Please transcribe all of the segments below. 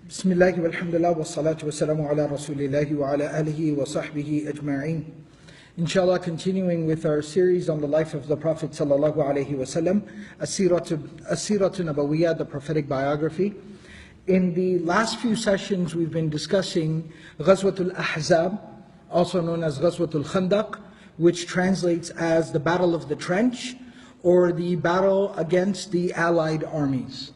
Bismillah walhamdulillah wa salatu wa salamu ala rasulillahi wa ala alihi wa sahbihi ajma'een. Inshallah, continuing with our series on the life of the Prophet sallallahu alaihi wasallam, As-Seerah Nabawiyyah, the prophetic biography. In the last few sessions we've been discussing Ghazwatul Ahzab, also known as Ghazwatul Khandaq, which translates as the Battle of the Trench, or the battle against the Allied armies.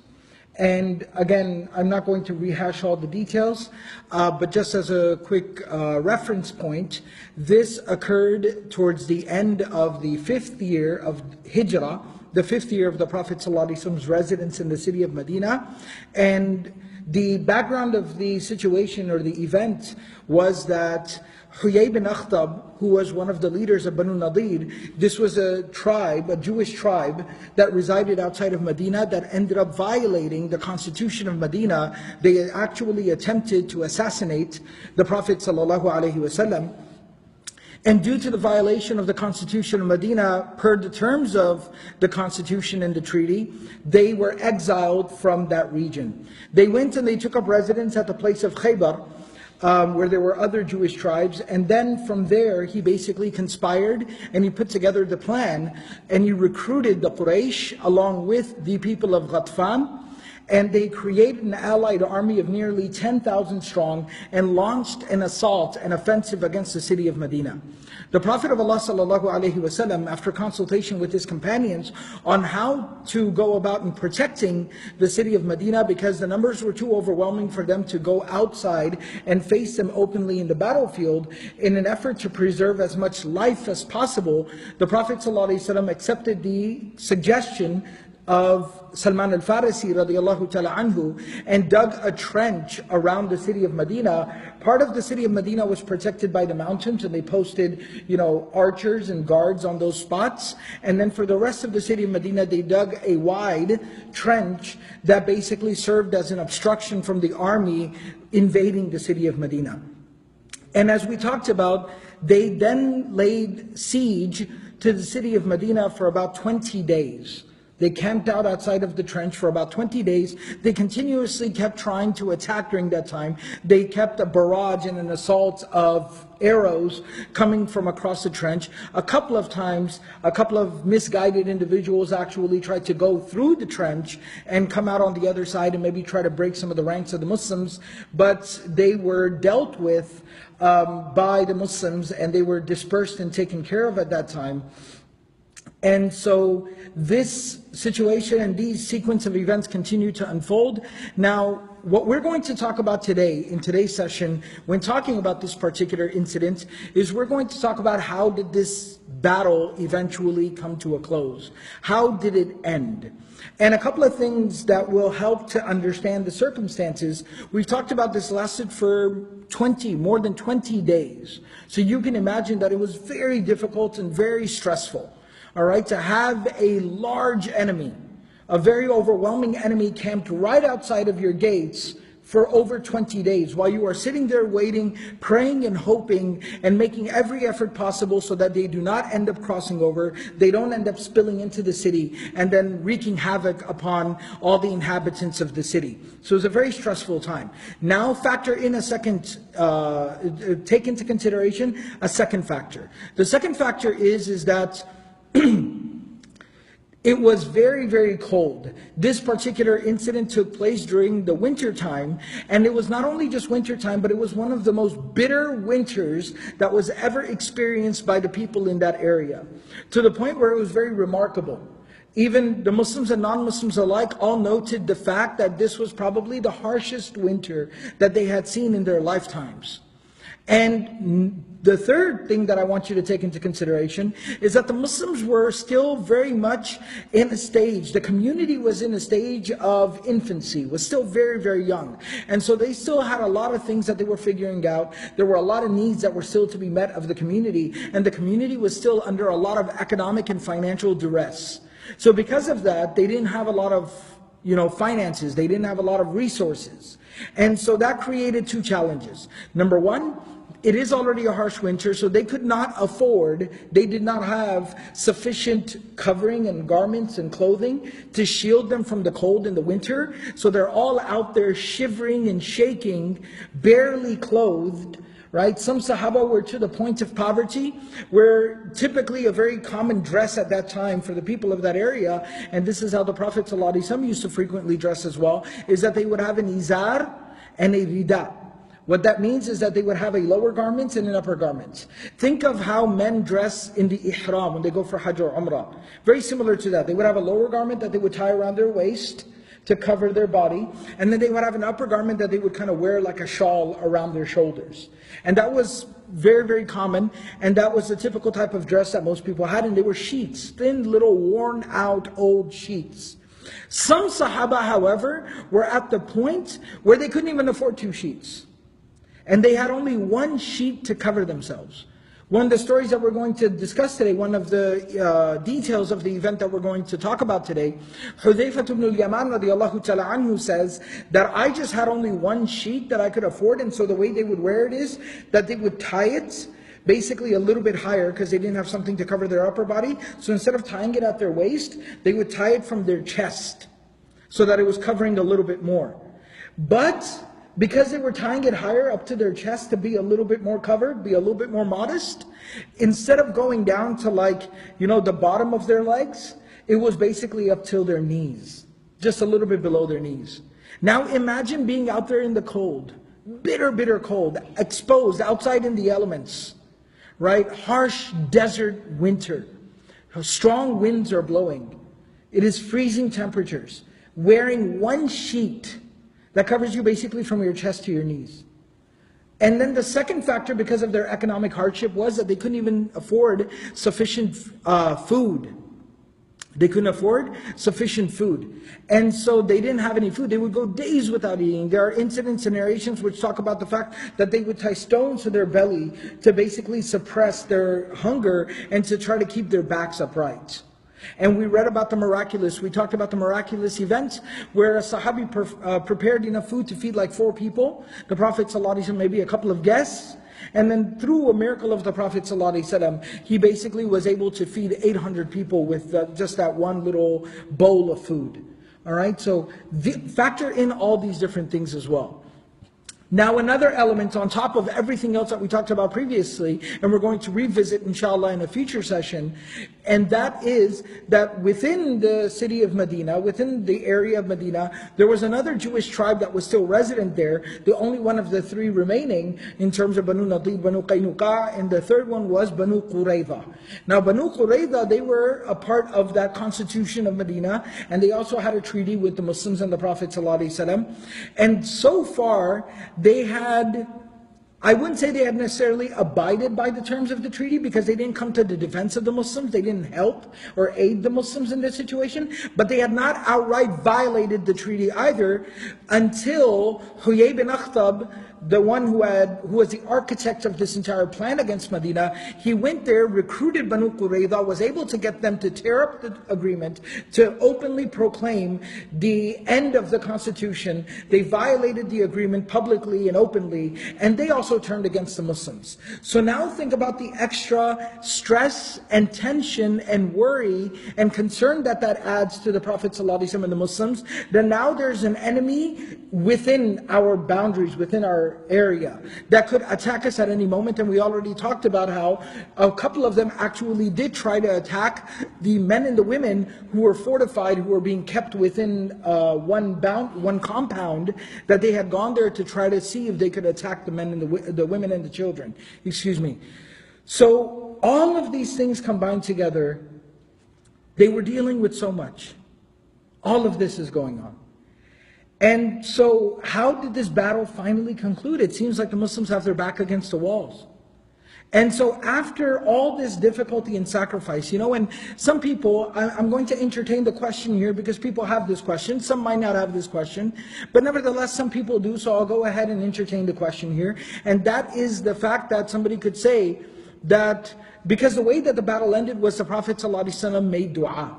And again, I'm not going to rehash all the details, but just as a quick reference point, this occurred towards the end of the 5th year of Hijrah, the 5th year of the Prophet ﷺ's residence in the city of Medina. And the background of the situation or the event was that Huyay bin Akhtab, who was one of the leaders of Banu Nadir, this was a tribe, a Jewish tribe that resided outside of Medina that ended up violating the constitution of Medina. They actually attempted to assassinate the Prophet ﷺ. And due to the violation of the constitution of Medina, per the terms of the constitution and the treaty, they were exiled from that region. They went and they took up residence at the place of Khaybar, where there were other Jewish tribes, and then from there he basically conspired and he put together the plan, and he recruited the Quraysh along with the people of Ghatfan, and they created an allied army of nearly 10,000 strong and launched an assault, an offensive against the city of Medina. The Prophet of Allah ﷺ, after consultation with his companions on how to go about in protecting the city of Medina, because the numbers were too overwhelming for them to go outside and face them openly in the battlefield, in an effort to preserve as much life as possible, the Prophet ﷺ accepted the suggestion of Salman al-Farisi radiallahu ta'ala anhu and dug a trench around the city of Medina. Part of the city of Medina was protected by the mountains, and they posted, archers and guards on those spots. And then for the rest of the city of Medina, they dug a wide trench that basically served as an obstruction from the army invading the city of Medina. And as we talked about, they then laid siege to the city of Medina for about 20 days. They camped out outside of the trench for about 20 days. They continuously kept trying to attack during that time. They kept a barrage and an assault of arrows coming from across the trench. A couple of times, a couple of misguided individuals actually tried to go through the trench and come out on the other side and maybe try to break some of the ranks of the Muslims, but they were dealt with by the Muslims, and they were dispersed and taken care of at that time. And so this situation and these sequence of events continue to unfold. Now, what we're going to talk about today, in today's session, when talking about this particular incident, is we're going to talk about how did this battle eventually come to a close? How did it end? And a couple of things that will help to understand the circumstances. We've talked about this lasted for more than 20 days. So you can imagine that it was very difficult and very stressful. All right, to have a large enemy, a very overwhelming enemy camped right outside of your gates for over 20 days while you are sitting there waiting, praying and hoping and making every effort possible so that they do not end up crossing over, they don't end up spilling into the city and then wreaking havoc upon all the inhabitants of the city. So it was a very stressful time. Now factor in a second, take into consideration a second factor. The second factor is that it was very, very cold. This particular incident took place during the winter time, and it was not only just winter time, but it was one of the most bitter winters that was ever experienced by the people in that area, to the point where it was very remarkable. Even the Muslims and non-Muslims alike all noted the fact that this was probably the harshest winter that they had seen in their lifetimes. And the third thing that I want you to take into consideration is that the Muslims were still very much in a stage, the community was in a stage of infancy, was still very, very young. And so they still had a lot of things that they were figuring out. There were a lot of needs that were still to be met of the community, and the community was still under a lot of economic and financial duress. So because of that, they didn't have a lot of finances, they didn't have a lot of resources. And so that created two challenges. Number one, it is already a harsh winter, so they could not afford, they did not have sufficient covering and garments and clothing to shield them from the cold in the winter. So they're all out there shivering and shaking, barely clothed. Right? Some Sahaba were to the point of poverty, where typically a very common dress at that time for the people of that area, and this is how the Prophet ﷺ used to frequently dress as well, is that they would have an izar and a rida. What that means is that they would have a lower garment and an upper garment. Think of how men dress in the ihram when they go for Hajj or Umrah. Very similar to that. They would have a lower garment that they would tie around their waist to cover their body, and then they would have an upper garment that they would kind of wear like a shawl around their shoulders. And that was very, very common, and that was the typical type of dress that most people had, and they were sheets, thin little worn out old sheets. Some Sahaba, however, were at the point where they couldn't even afford 2 sheets. And they had only 1 sheet to cover themselves. One of the stories that we're going to discuss today, one of the details of the event that we're going to talk about today, Hudayfah ibn al-Yaman radiallahu ta'ala anhu says that I just had only 1 sheet that I could afford, and so the way they would wear it is that they would tie it basically a little bit higher because they didn't have something to cover their upper body. So instead of tying it at their waist, they would tie it from their chest so that it was covering a little bit more. But because they were tying it higher up to their chest to be a little bit more covered, be a little bit more modest, instead of going down to the bottom of their legs, it was basically up till their knees, just a little bit below their knees. Now imagine being out there in the cold, bitter, bitter cold, exposed outside in the elements, right? Harsh desert winter. Strong winds are blowing. It is freezing temperatures. Wearing 1 sheet that covers you basically from your chest to your knees. And then the second factor, because of their economic hardship, was that they couldn't even afford sufficient food. They couldn't afford sufficient food. And so they didn't have any food. They would go days without eating. There are incidents and narrations which talk about the fact that they would tie stones to their belly to basically suppress their hunger and to try to keep their backs upright. And we read about we talked about the miraculous event where a Sahabi prepared enough food to feed like 4 people, the Prophet ﷺ, maybe a couple of guests, and then through a miracle of the Prophet ﷺ, he basically was able to feed 800 people with just that one little bowl of food. Alright, so factor in all these different things as well. Now another element on top of everything else that we talked about previously, and we're going to revisit inshallah in a future session, and that is that within the city of Medina, within the area of Medina, there was another Jewish tribe that was still resident there, the only one of the 3 remaining in terms of Banu Nadir, Banu Qaynuqa, and the third one was Banu Qurayza. Now Banu Qurayza, they were a part of that constitution of Medina, and they also had a treaty with the Muslims and the Prophet ﷺ. And so far, they had, I wouldn't say they had necessarily abided by the terms of the treaty, because they didn't come to the defense of the Muslims, they didn't help or aid the Muslims in this situation, but they had not outright violated the treaty either until Huyay bin Akhtab, the one who was the architect of this entire plan against Medina, he went there, recruited Banu Qurayza, was able to get them to tear up the agreement, to openly proclaim the end of the constitution. They violated the agreement publicly and openly, and they also turned against the Muslims. So now think about the extra stress and tension and worry and concern that adds to the Prophet ﷺ and the Muslims, that now there's an enemy within our boundaries, within our area, that could attack us at any moment. And we already talked about how a couple of them actually did try to attack the men and the women who were fortified, who were being kept within one compound, that they had gone there to try to see if they could attack the men and the women and the children. Excuse me. So all of these things combined together, they were dealing with so much. All of this is going on. And so how did this battle finally conclude? It seems like the Muslims have their back against the walls. And so after all this difficulty and sacrifice, and some people, I'm going to entertain the question here because people have this question. Some might not have this question, but nevertheless some people do, so I'll go ahead and entertain the question here. And that is the fact that somebody could say that because the way that the battle ended was the Prophet ﷺ made dua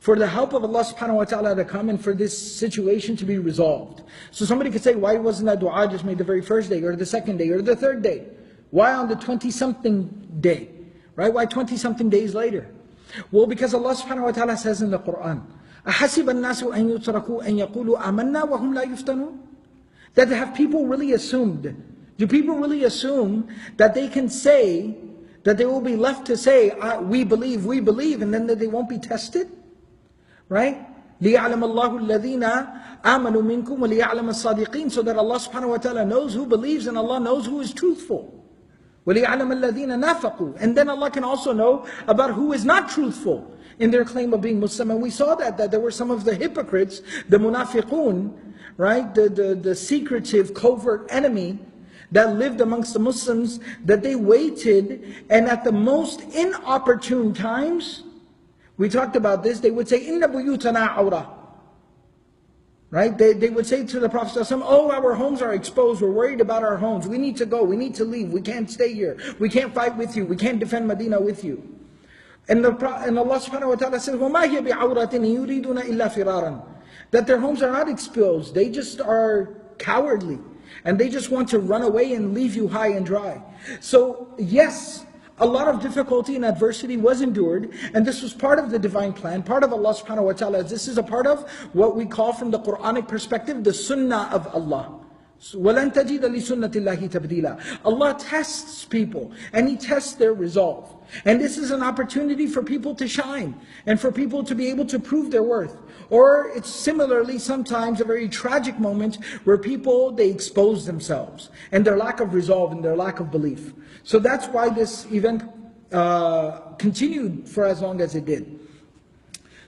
for the help of Allah subhanahu wa ta'ala to come and for this situation to be resolved. So somebody could say, why wasn't that dua just made the very first day, or the second day, or the third day? Why on the 20-something day? Right? Why 20-something days later? Well, because Allah subhanahu wa ta'ala says in the Quran, أَحَسِبَ النَّاسُ أَن يُتْرَكُوا أَن يَقُولُوا آمَنَّا وَهُمْ لَا يُفْتَنُونَ? That have people really assumed, do people really assume that they can say, that they will be left to say, we believe, and then that they won't be tested? Right? لِيَعْلَمَ اللَّهُ الَّذِينَ آمَنُوا مِنْكُمْ وَلِيَعْلَمَ الصَّادِقِينَ, so that Allah subhanahu wa ta'ala knows who believes and Allah knows who is truthful. وَلِيَعْلَمَ الَّذِينَ نَافَقُوا, and then Allah can also know about who is not truthful in their claim of being Muslim. And we saw that there were some of the hypocrites, the munafiqun, right? The secretive, covert enemy that lived amongst the Muslims, that they waited, and at the most inopportune times, we talked about this, they would say, Inna buyutana awra. Right? They would say to the Prophet ﷺ, oh, our homes are exposed, we're worried about our homes, we need to go, we need to leave, we can't stay here, we can't fight with you, we can't defend Medina with you. And Allah subhanahu wa ta'ala says, وَمَا هِيَ بِعَوْرَةٍ يُرِيدُونَ إِلَّا فِرَارًا. That their homes are not exposed, they just are cowardly. And they just want to run away and leave you high and dry. So yes, a lot of difficulty and adversity was endured, and this was part of the divine plan, part of Allah subhanahu wa ta'ala. This is a part of what we call from the Quranic perspective, the sunnah of Allah. وَلَن تَجِدَ لِسُنَّةِ اللَّهِ تَبْدِيلًا. Allah tests people, and He tests their resolve. And this is an opportunity for people to shine, and for people to be able to prove their worth. Or it's similarly sometimes a very tragic moment where people, they expose themselves, and their lack of resolve, and their lack of belief. So that's why this event continued for as long as it did.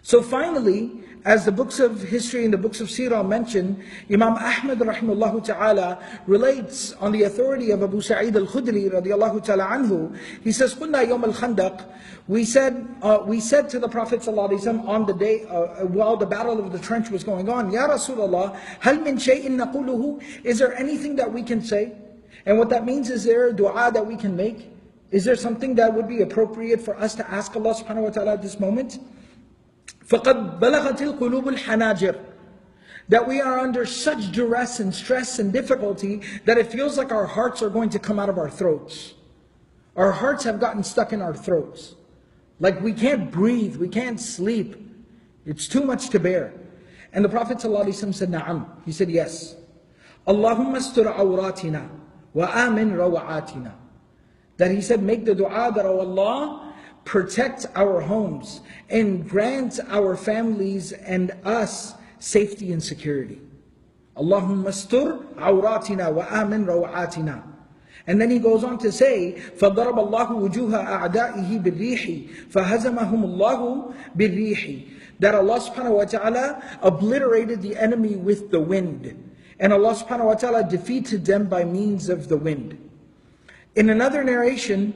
So finally, as the books of history and the books of Seerah mention, Imam Ahmad rahimahullah ta'ala relates on the authority of Abu Sa'id al-Khudri radiallahu ta'ala anhu. He says, قُلْنَا يَوْمَ الْخَنْدَقِ, we said to the Prophet ﷺ on the day, while the battle of the trench was going on, Ya Rasulullah, هَلْ مِنْ شَيْءٍ نَقُولُهُ, is there anything that we can say? And what that means, is there a dua that we can make? Is there something that would be appropriate for us to ask Allah subhanahu wa ta'ala at this moment? فَقَدْ بَلَغَتِ الْقُلُوبُ الْحَنَاجِرِ, that we are under such duress and stress and difficulty that it feels like our hearts are going to come out of our throats. Our hearts have gotten stuck in our throats. Like we can't breathe, we can't sleep. It's too much to bear. And the Prophet ﷺ said, Na'am. He said, yes. Allahumma astur awratina wa amin rawa'atina. That he said, make the dua that, oh Allah, protect our homes and grant our families and us safety and security. Allahumma astur awratina wa amin rawa'atina. And then he goes on to say, فَضَرَبَ اللَّهُ وُجُوهَ أَعْدَائِهِ بِالرِّيحِ فَهَزَمَهُمُ اللَّهُ بِالرِّيحِ. That Allah subhanahu wa ta'ala obliterated the enemy with the wind. And Allah subhanahu wa ta'ala defeated them by means of the wind. In another narration,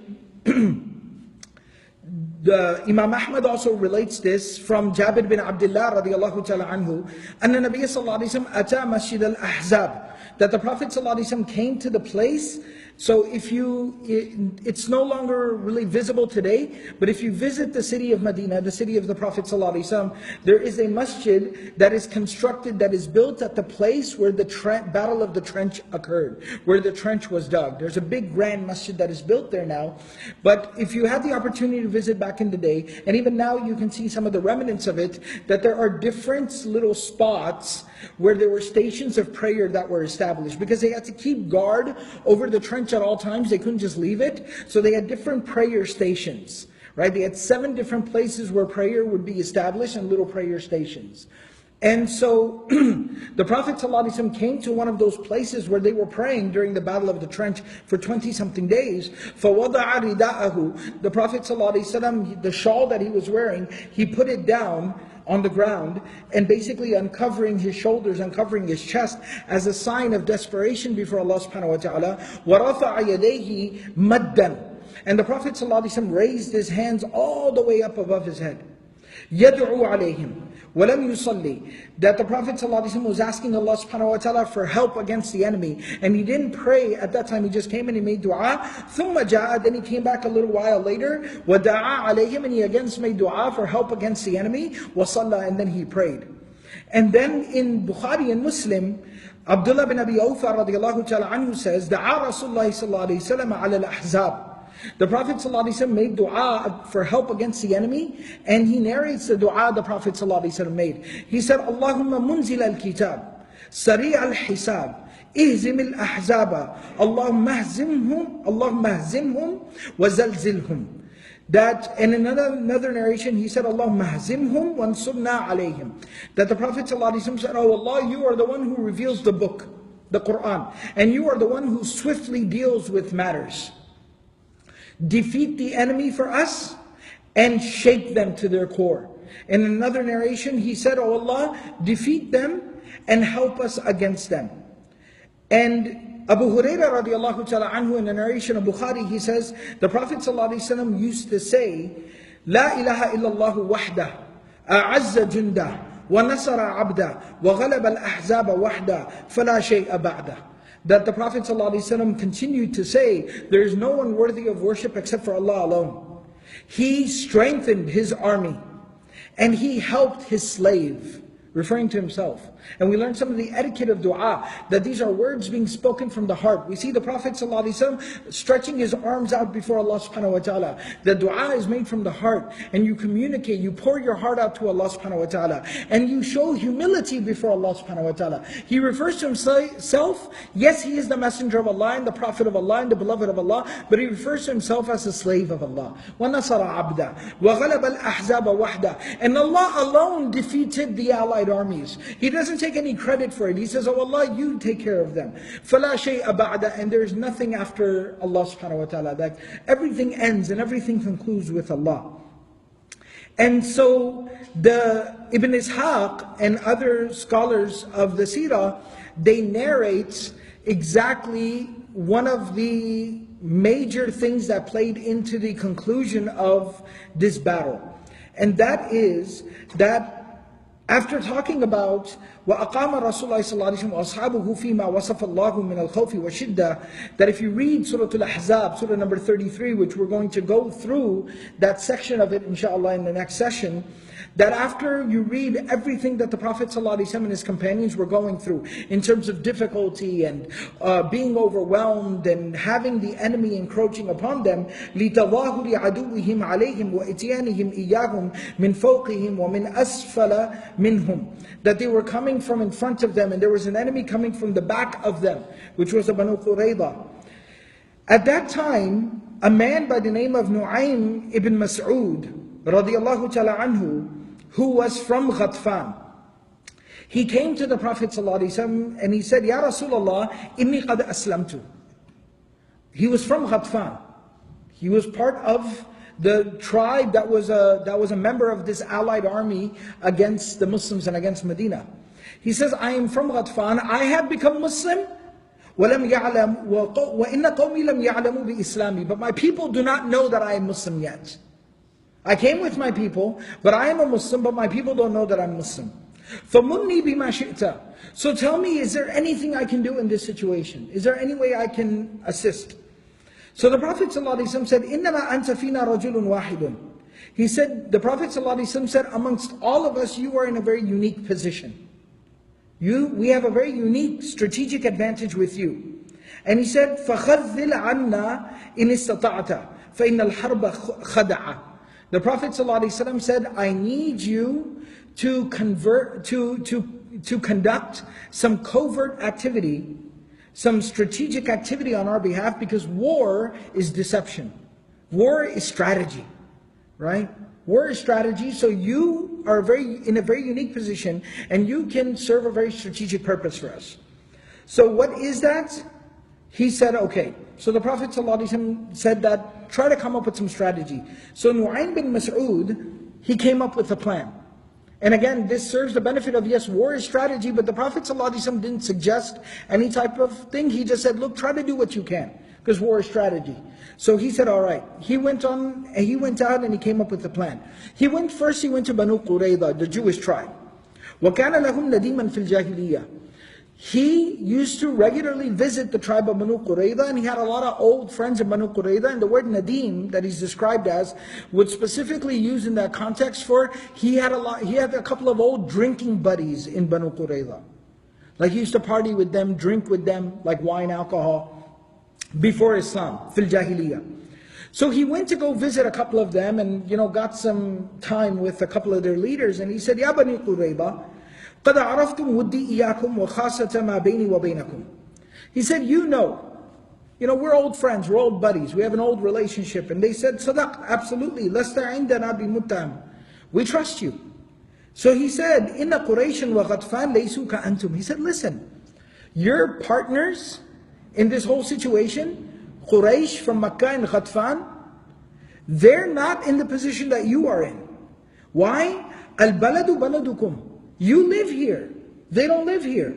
Imam Ahmad also relates this from Jabir bin Abdullah radiallahu ta'ala anhu, and the Nabi sallallahu alayhi wa sallam ata masjid al-ahzab, that the Prophet sallallahu alayhi wa sallam came to the place. So it's no longer really visible today, but if you visit the city of Medina, the city of the Prophet ﷺ, there is a masjid that is constructed, that is built at the place where the battle of the trench occurred, where the trench was dug. There's a big grand masjid that is built there now. But if you had the opportunity to visit back in the day, and even now you can see some of the remnants of it, that there are different little spots where there were stations of prayer that were established, because they had to keep guard over the trench at all times. They couldn't just leave it. So they had different prayer stations, right? They had 7 different places where prayer would be established, and little prayer stations. And so the Prophet ﷺ came to one of those places where they were praying during the battle of the trench for 20-something days. فَوَضَعَ رِدَاءَهُ, the Prophet ﷺ, the shawl that he was wearing, he put it down on the ground, and basically uncovering his shoulders, uncovering his chest, as a sign of desperation before Allah subhanahu wa ta'ala. وَرَفَعَ يَدَيْهِ مَدًّا, and the Prophet ﷺ raised his hands all the way up above his head. يَدْعُو عَلَيْهِمْ وَلَمْ يُصَلِّ, that the Prophet ﷺ was asking Allah subhanahu wa ta'ala for help against the enemy, and he didn't pray at that time, he just came and he made dua. ثُمَّ جَاءَ, then he came back a little while later, وَدَعَى عَلَيْهِمْ, and he again made dua for help against the enemy, وَصَلَّى, and then he prayed. And then in Bukhari and Muslim, Abdullah bin Abi Awfa radiallahu ta'ala anhu says, دَعَى رَسُولُ اللَّهِ صَلَّى اللَّهُ عَلَيْهِ وسلم عَلَى الْأَحْزَابِ. The Prophet ﷺ made dua for help against the enemy, and he narrates the dua the Prophet ﷺ made. He said, Allahumma munzil al-kitab, sari' al-hisab, ihzim al-ahzaba, Allahumma ahzimhum wa zalzilhum. That, and in another narration, he said, Allahumma ahzimhum wa ansurna alayhim. That the Prophet ﷺ said, Oh Allah, you are the one who reveals the book, the Quran, and you are the one who swiftly deals with matters. Defeat the enemy for us and shake them to their core. In another narration, he said, Oh Allah, defeat them and help us against them. And Abu Hurairah radiallahu ta'ala anhu, in the narration of Bukhari, he says, the Prophet ﷺ used to say, La ilaha illallah wahdah, a'azza jundah, wa nasara abdah, wa ghalaba al-ahzaba wahdah, fala shay'a ba'dah. That the Prophet ﷺ continued to say, there is no one worthy of worship except for Allah alone. He strengthened his army, and he helped his slave, referring to himself. And we learned some of the etiquette of dua, that these are words being spoken from the heart. We see the Prophet ﷺ stretching his arms out before Allah subhanahu wa ta'ala. The dua is made from the heart, and you communicate, you pour your heart out to Allah subhanahu wa ta'ala, and you show humility before Allah subhanahu wa ta'ala. He refers to himself, yes, he is the messenger of Allah and the prophet of Allah and the beloved of Allah, but he refers to himself as a slave of Allah. وَنَصَرَ عَبْدًا وَغَلَبَ الْأَحْزَابَ وَحْدًا. And Allah alone defeated the allied armies. He doesn't take any credit for it. He says, Oh Allah, you take care of them. فَلَا شَيْءَ بَعْدَ. And there is nothing after Allah subhanahu wa ta'ala. That everything ends and everything concludes with Allah. And so the Ibn Ishaq and other scholars of the Seerah, they narrate exactly one of the major things that played into the conclusion of this battle. And that is that after talking about وَأَقَامَ رَسُولُ اللَّهِ صَلَّى اللَّهُ عَلَيْهِ وَأَصْحَابُهُ فِي مَا وَصَفَ اللَّهُ مِنَ الْخَوْفِ وَالشِّدَّةِ, that if you read Surah Al-Ahzab, Surah number 33, which we're going to go through that section of it inshallah in the next session, that after you read everything that the Prophet ﷺ and his companions were going through in terms of difficulty and being overwhelmed and having the enemy encroaching upon them, لِتَظَاهُرِ عَدُوِّهِمْ عَلَيْهِمْ وَإِتْيَانِهِمْ إِيَّاهُمْ مِنْ فَوْقِهِمْ وَمِنْ أَسْفَلَ مِنْهُمْ. That they were coming from in front of them and there was an enemy coming from the back of them, which was the Banu Qurayza. At that time, a man by the name of Nu'aym ibn Mas'ud radiallahu ta'ala anhu, who was from Ghatfan, he came to the Prophet ﷺ and he said, Ya Rasulullah, inni qad aslamtu. He was from Ghatfan. He was part of the tribe that was a member of this allied army against the Muslims and against Medina. He says, I am from Ghatfan, I have become Muslim, وَلَمْ يَعْلَمْ وَإِنَّ قَوْمِي لَمْ يَعْلَمُوا بِإِسْلَامِي. But my people do not know that I am Muslim yet. I came with my people, but I am a Muslim, but my people don't know that I'm Muslim. فَمُنِّي بِمَا شِئْتَ. So tell me, is there anything I can do in this situation? Is there any way I can assist? So the Prophet ﷺ said, إِنَّمَا أَنْتَ فِينَا رَجُلٌ وَاحِدٌ. He said, the Prophet ﷺ said, amongst all of us, you are in a very unique position. We have a very unique strategic advantage with you. And he said, فَخَذِّلْ عَنَّا إِنِ اسْتَطَعْتَ فَإِنَّ الْحَرْبَ خَدَعَ. The Prophet ﷺ said, I need you to conduct some covert activity, some strategic activity on our behalf, because war is deception. War is strategy, right? War is strategy, so you are in a very unique position and you can serve a very strategic purpose for us. So what is that? He said, okay. So the Prophet ﷺ said that, try to come up with some strategy. So Nu'aym bin Mas'ud, he came up with a plan. And again, this serves the benefit of, yes, war is strategy, but the Prophet ﷺ didn't suggest any type of thing. He just said, look, try to do what you can, because war is strategy. So he said, all right. He went out and he came up with a plan. He went to Banu Qurayza, the Jewish tribe. وَكَانَ لَهُمْ نَدِيمًا فِي الْجَاهِلِيَّةِ. He used to regularly visit the tribe of Banu Qurayza, and he had a lot of old friends in Banu Qurayza, and the word Nadim that he's described as would specifically use in that context for he had a couple of old drinking buddies in Banu Qurayza. Like he used to party with them, drink with them, like wine, alcohol, before Islam, fil jahiliyyah. So he went to go visit a couple of them and got some time with a couple of their leaders, and he said, Ya Bani Qurayza, قَدْ عَرَفْتُمْ وُدِّي إِيَاكُمْ وَخَاصَةَ مَا بَيْنِي وَبَيْنَكُمْ. He said, we're old friends, we're old buddies, we have an old relationship. And they said, Sadaq, absolutely, لَسْتَ عِنْدَنَا بِمُتَّهَمٍ. We trust you. So he said, إِنَّ قُرَيْشٍ وَغَطْفَانَ لَيْسُوا كَأَنْتُمْ. He said, listen, your partners in this whole situation, Quraysh from Makkah and Ghatfan, they're not in the position that you are in. Why? الْبَلَدُ بَلَدُكُمْ. You live here. They don't live here.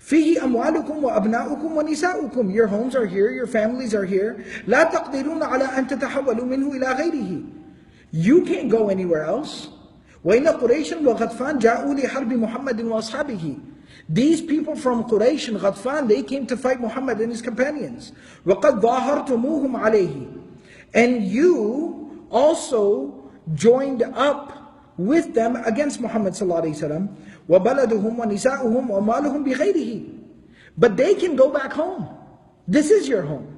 فِيهِ أَمْوَالُكُمْ وَأَبْنَاؤُكُمْ وَنِسَاؤُكُمْ. Your homes are here, your families are here. لَا تَقْدِرُونَ عَلَىٰ أَن تَتَحَوَّلُوا مِنْهُ إِلَىٰ غَيْرِهِ. You can't go anywhere else. وَإِنَّ قُرَيْشًا وَغَطْفَانَ جَاءُوا لِحَرْبِ مُحَمَّدٍ وَأَصْحَابِهِ. These people from Quraysh and Ghatfan, they came to fight Muhammad and his companions. وَقَدْ ظَاهَرْتُمُوهُمْ عَلَيْهِ. And you also joined up with them against Muhammad sallallahu alaihi wasallam. وَبَلَدُهُمْ وَنِسَاؤُهُمْ وَمَالُهُمْ بِغَيْرِهِ. But they can go back home. This is your home.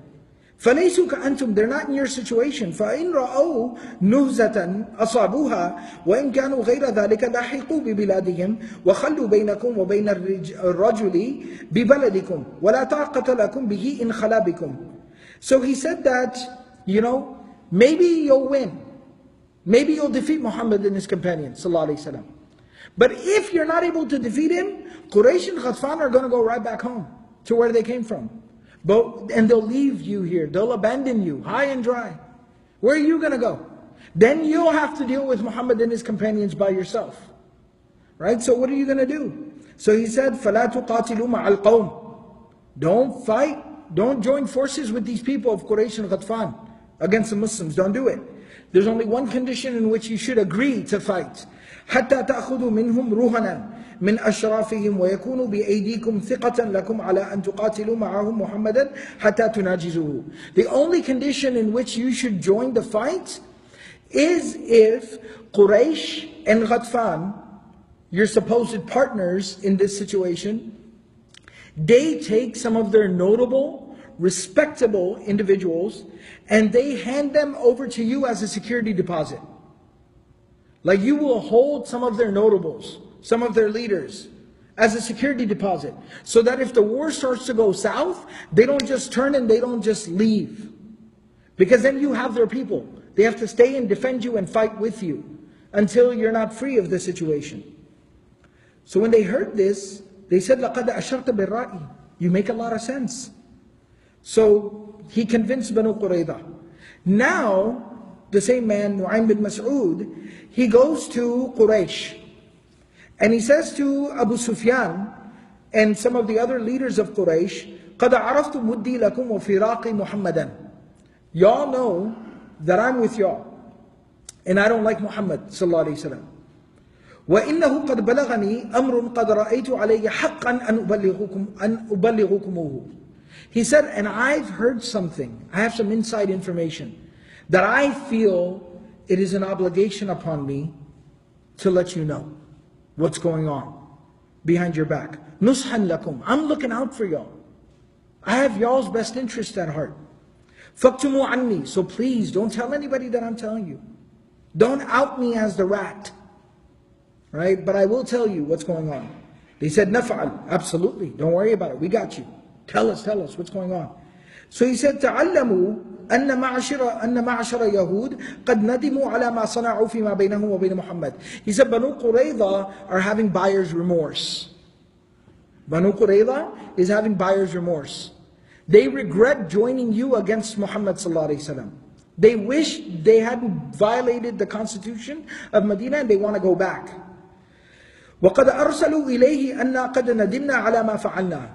فَلَيْسُوا كَأَنْتُمْ. They're not in your situation. فَإِنْ رَأَوْا نُهْزَةً أَصَابُوهَا وَإِنْ كَانُوا غَيْرَ ذَلِكَ لَحِقُوا بِبِلَادِهِمْ وَخَلُّوا بَيْنَكُمْ وَبَيْنَ الرَّجُلِ بِبَلَدِكُمْ وَلَا طَاقَةَ لَكُمْ بِهِ إِنْ خَلَا بِكُمْ. So he said that, maybe you'll win. Maybe you'll defeat Muhammad and his companions, sallallahu alaihi wasallam. But if you're not able to defeat him, Quraysh and Ghatfan are going to go right back home to where they came from. And they'll leave you here. They'll abandon you high and dry. Where are you going to go? Then you'll have to deal with Muhammad and his companions by yourself. Right? So what are you going to do? So he said, فَلَا تُقَاتِلُوا مَعَ الْقَوْمِ. Don't fight. Don't join forces with these people of Quraysh and Ghatfan against the Muslims. Don't do it. There's only one condition in which you should agree to fight. حَتَّى تَأْخُذُوا مِنْهُمْ رُهَنًا مِنْ أَشْرَافِهِمْ وَيَكُونُوا بِأَيْدِيكُمْ ثِقَةً لَكُمْ عَلَىٰ أَن تُقَاتِلُوا مَعَهُمْ مُحَمَّدًا حَتَّى تُنَاجِزُوهُ. The only condition in which you should join the fight is if Quraysh and Ghatfan, your supposed partners in this situation, they take some of their notable, respectable individuals and they hand them over to you as a security deposit. Like you will hold some of their notables, some of their leaders, as a security deposit. So that if the war starts to go south, they don't just turn and they don't just leave. Because then you have their people. They have to stay and defend you and fight with you until you're not free of the situation. So when they heard this, they said, لَقَدْ أَشَرْتَ بِالرَّأِي. You make a lot of sense. So he convinced Banu Qurayza. Now, the same man, Nu'aym bin Mas'ud, he goes to Quraysh. And he says to Abu Sufyan and some of the other leaders of Quraysh, قَدْ عَرَفْتُ مُدِّي لَكُمْ وَفِرَاقِ مُحَمَّدًا. Y'all know that I'm with y'all. And I don't like Muhammad sallallahu alayhi wa sallam. وَإِنَّهُ قَدْ بَلَغَنِي أَمْرٌ قَدْ رَأَيْتُ عَلَيْهِ حَقًّا أَنْ أُبَلِّغُكُمُوهُ. He said, and I've heard something, I have some inside information, that I feel it is an obligation upon me to let you know what's going on behind your back. نُصْحًا لَكُمْ. I'm looking out for y'all. I have y'all's best interest at heart. فَاكْتُمُوا عَنِّي. So please, don't tell anybody that I'm telling you. Don't out me as the rat. Right? But I will tell you what's going on. They said, نَفْعَلْ. Absolutely. Don't worry about it. We got you. Tell us what's going on. So he said, تَعَلَّمُوا أَنَّ مَعْشَرَ يَهُودٍ قَدْ نَدِمُوا عَلَى مَا صَنَعُوا فِي مَا بَيْنَهُمْ وَبَيْنَ مُحَمَّدٍ. He said, Banu Qurayza are having buyer's remorse. Banu Qurayza is having buyer's remorse. They regret joining you against Muhammad sallallahu alaihi wasallam. They wish they hadn't violated the constitution of Medina and they want to go back. وَقَدْ أَرْسَلُوا إِلَيْهِ أَنَّا قَدْ نَدِمْنَا عَلَى مَا فَعَلْنَا.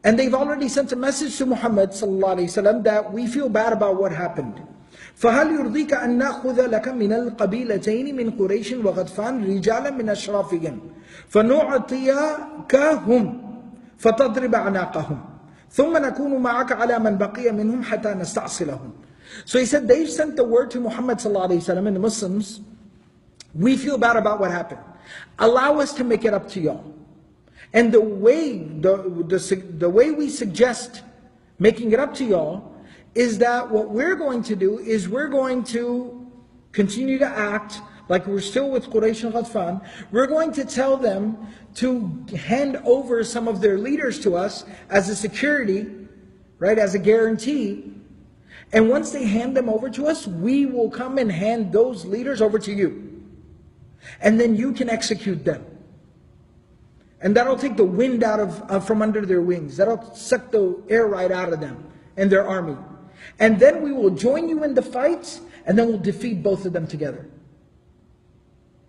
And they've already sent a message to Muhammad sallallahu alaihi wasallam that we feel bad about what happened. فهل يرضيك أن نأخذ لك من القبيلتين من قريش وغطفان رجالا من أشرافهم فنعطيكهم فتضرب أعناقهم ثم نكون معك على من بقي منهم حتى نستأصلهم. So he said, they've sent the word to Muhammad ﷺ and the Muslims, we feel bad about what happened. Allow us to make it up to y'all. And the way we suggest making it up to y'all is that what we're going to do is we're going to continue to act like we're still with Quraysh and Ghatfan. We're going to tell them to hand over some of their leaders to us as a security, right, as a guarantee. And once they hand them over to us, we will come and hand those leaders over to you. And then you can execute them. And that'll take the wind out of from under their wings. That'll suck the air right out of them and their army. And then we will join you in the fights, and then we'll defeat both of them together.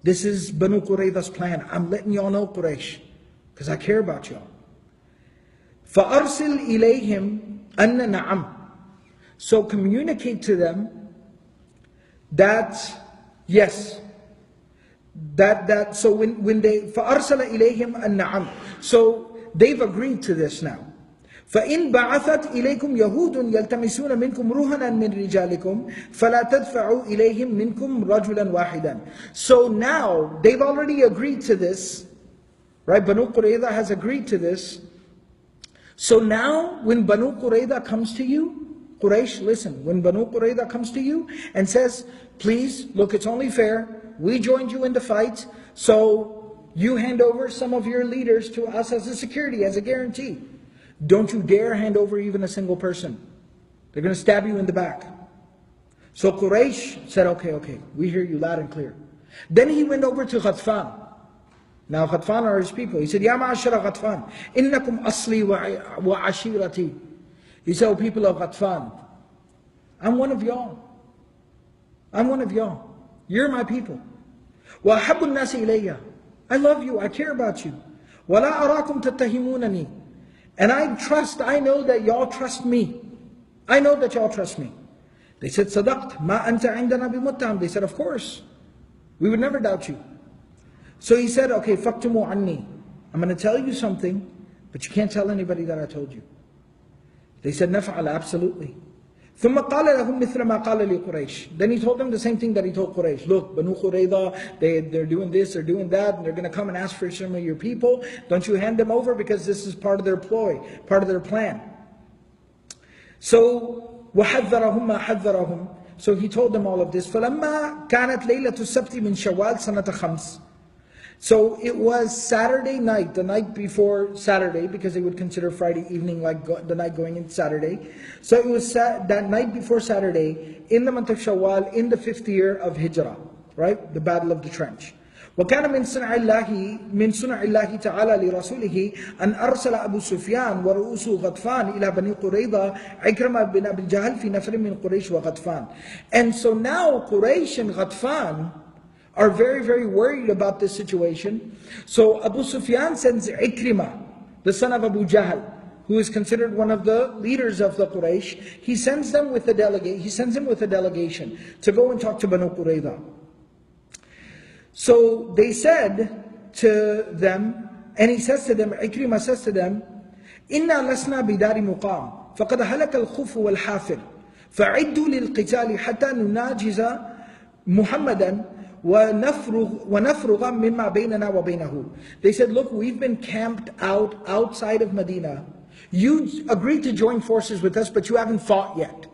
This is Banu Qurayza's plan. I'm letting y'all know, Quraysh, because I care about y'all. فَأَرْسِلْ إِلَيْهِمْ أَنَّ نَعَمْ. So communicate to them that, yes, so when they, فَأَرْسَلَ إِلَيْهِمْ أَنَّ. So they've agreed to this now. فإن بعثت إليكم يهود يلتمسون منكم رهنا من رجالكم فلا تدفعوا إليهم منكم رجلا واحدا. So now they've already agreed to this, right? Banu Qurayza has agreed to this. So now when Banu Qurayza comes to you, Quraysh, listen, when Banu Qurayza comes to you and says, please, look, it's only fair, we joined you in the fight, so you hand over some of your leaders to us as a security, as a guarantee. Don't you dare hand over even a single person. They're going to stab you in the back. So Quraysh said, okay, we hear you loud and clear. Then he went over to Ghatfan. Now Ghatfan are his people. He said, Ya ma'ashara Ghatfan, innakum asli wa ashirati. He said, oh people of Ghatfan, I'm one of y'all. I'm one of y'all. You're my people. Wa ahabbu an-nasi ilayya. I love you, I care about you. Wa la arakum tattahimunani. And I know that y'all trust me. I know that y'all trust me. They said, Sadaqt, ma anta indana bimuttaham. They said, of course. We would never doubt you. So he said, okay, faktumu anni. I'm going to tell you something, but you can't tell anybody that I told you. They said, naf'al, absolutely. ثم قال لهم مثل ما قال لقريش. Then he told them the same thing that he told Quraysh. Look, Banu Qurayza, they're doing this, they're doing that, and they're going to come and ask for some of your people. Don't you hand them over because this is part of their ploy, part of their plan. So وحذرهم ما حذرهم. So he told them all of this. فلما كانت ليلة السبت من شوال سنة 5. So it was Saturday night, the night before Saturday, because they would consider Friday evening like the night going into Saturday. So it was that night before Saturday, in the month of Shawwal, in the 5th year of Hijrah, right? The Battle of the Trench. وكان من صنع الله تعالى لرسوله أن أرسل أبو سفيان ورؤوس غطفان إلى بني قريظة عكرمة بن أبي الجهل في نفر من قريش وغطفان. And so now Quraysh and Ghatfan are very, very worried about this situation. So Abu Sufyan sends Ikrimah, the son of Abu Jahl, who is considered one of the leaders of the Quraysh. He sends him with a delegation to go and talk to Banu Qurayza. So they said to them, and he says to them, Ikrimah says to them, إِنَّا لَسْنَا بِدَارِ مُقَامٍ فَقَدْ هَلَكَ الْخُفُّ وَالْحَافِرُ فَعِدُّوا لِلْقِتَالِ حَتَّى نُنَاجِزَ مُحَمَّدًا وَنَفْرُغَ مِمَّا بَيْنَنَا وَبَيْنَهُ. They said, look, we've been camped outside of Medina. You agreed to join forces with us, but you haven't fought yet.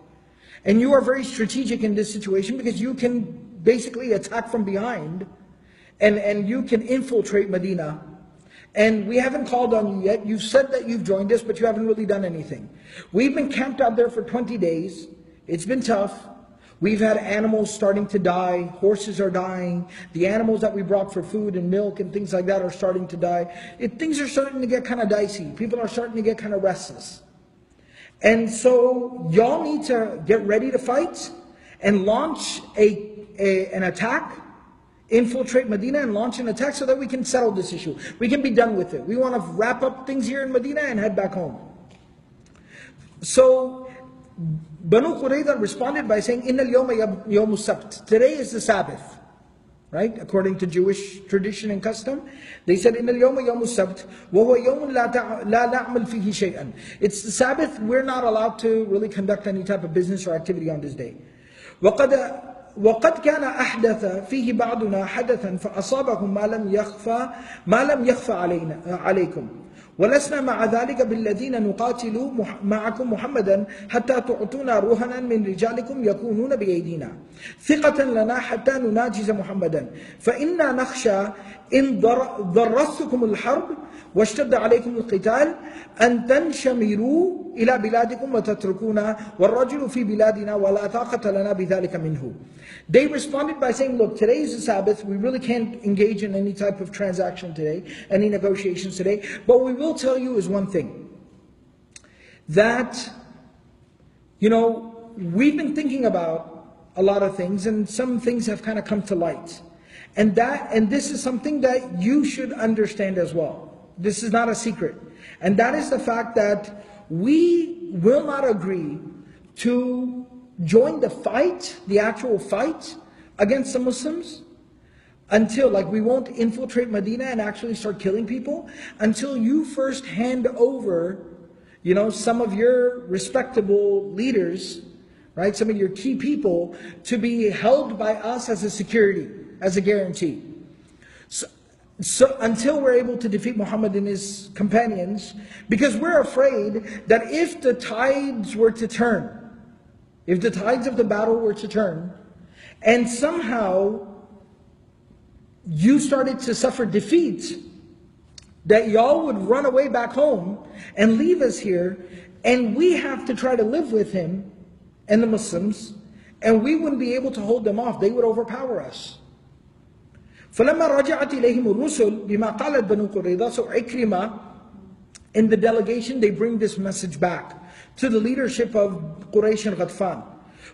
And you are very strategic in this situation because you can basically attack from behind and you can infiltrate Medina. And we haven't called on you yet. You've said that you've joined us, but you haven't really done anything. We've been camped out there for 20 days. It's been tough. We've had animals starting to die, horses are dying, the animals that we brought for food and milk and things like that are starting to die. Things are starting to get kind of dicey. People are starting to get kind of restless. And so y'all need to get ready to fight and launch an attack, infiltrate Medina and launch an attack so that we can settle this issue. We can be done with it. We want to wrap up things here in Medina and head back home. So Banu Qurayza responded by saying, Inna al-yawma yawmu sabt. Today is the Sabbath. Right? According to Jewish tradition and custom, they said, Inna al-yawma yawmu sabt, wa huwa yawmun la na'mal fihi shay'an. It's the Sabbath, we're not allowed to really conduct any type of business or activity on this day. وقد كان أحدث فيه بعضنا حدثا فأصابهم ما لم يخفى عليكم ولسنا مع ذلك بالذين نقاتل معكم محمدا حتى تعطونا رهنا من رجالكم يكونون بأيدينا ثقة لنا حتى نناجز محمدا فإنا نخشى إن ضرستكم الحرب واشتد عليكم القتال أن تنشمروا إلى بلادكم وتتركونا والرجل في بلادنا ولا طاقة لنا بذلك منه. They responded by saying, look, today is the Sabbath, we really can't engage in any type of transaction today, any negotiations today, but what we will tell you is one thing, that, we've been thinking about a lot of things, and some things have kind of come to light. And this is something that you should understand as well. This is not a secret. And that is the fact that we will not agree to join the fight, the actual fight against the Muslims, until, we won't infiltrate Medina and actually start killing people, until you first hand over, some of your respectable leaders, right, some of your key people, to be held by us as a security, as a guarantee. So until we're able to defeat Muhammad and his companions, because we're afraid that if the tides were to turn, if the tides of the battle were to turn, and somehow you started to suffer defeat, that y'all would run away back home and leave us here, and we have to try to live with him and the Muslims, and we wouldn't be able to hold them off. They would overpower us. فَلَمَّا رَجَعَتْ إِلَيْهِمُ الرُّسُلُ بِمَا قَالَتْ بَنُو قُرَيْظَةَ. So Ikrimah, in the delegation, they bring this message back to the leadership of Quraysh and Ghatfan.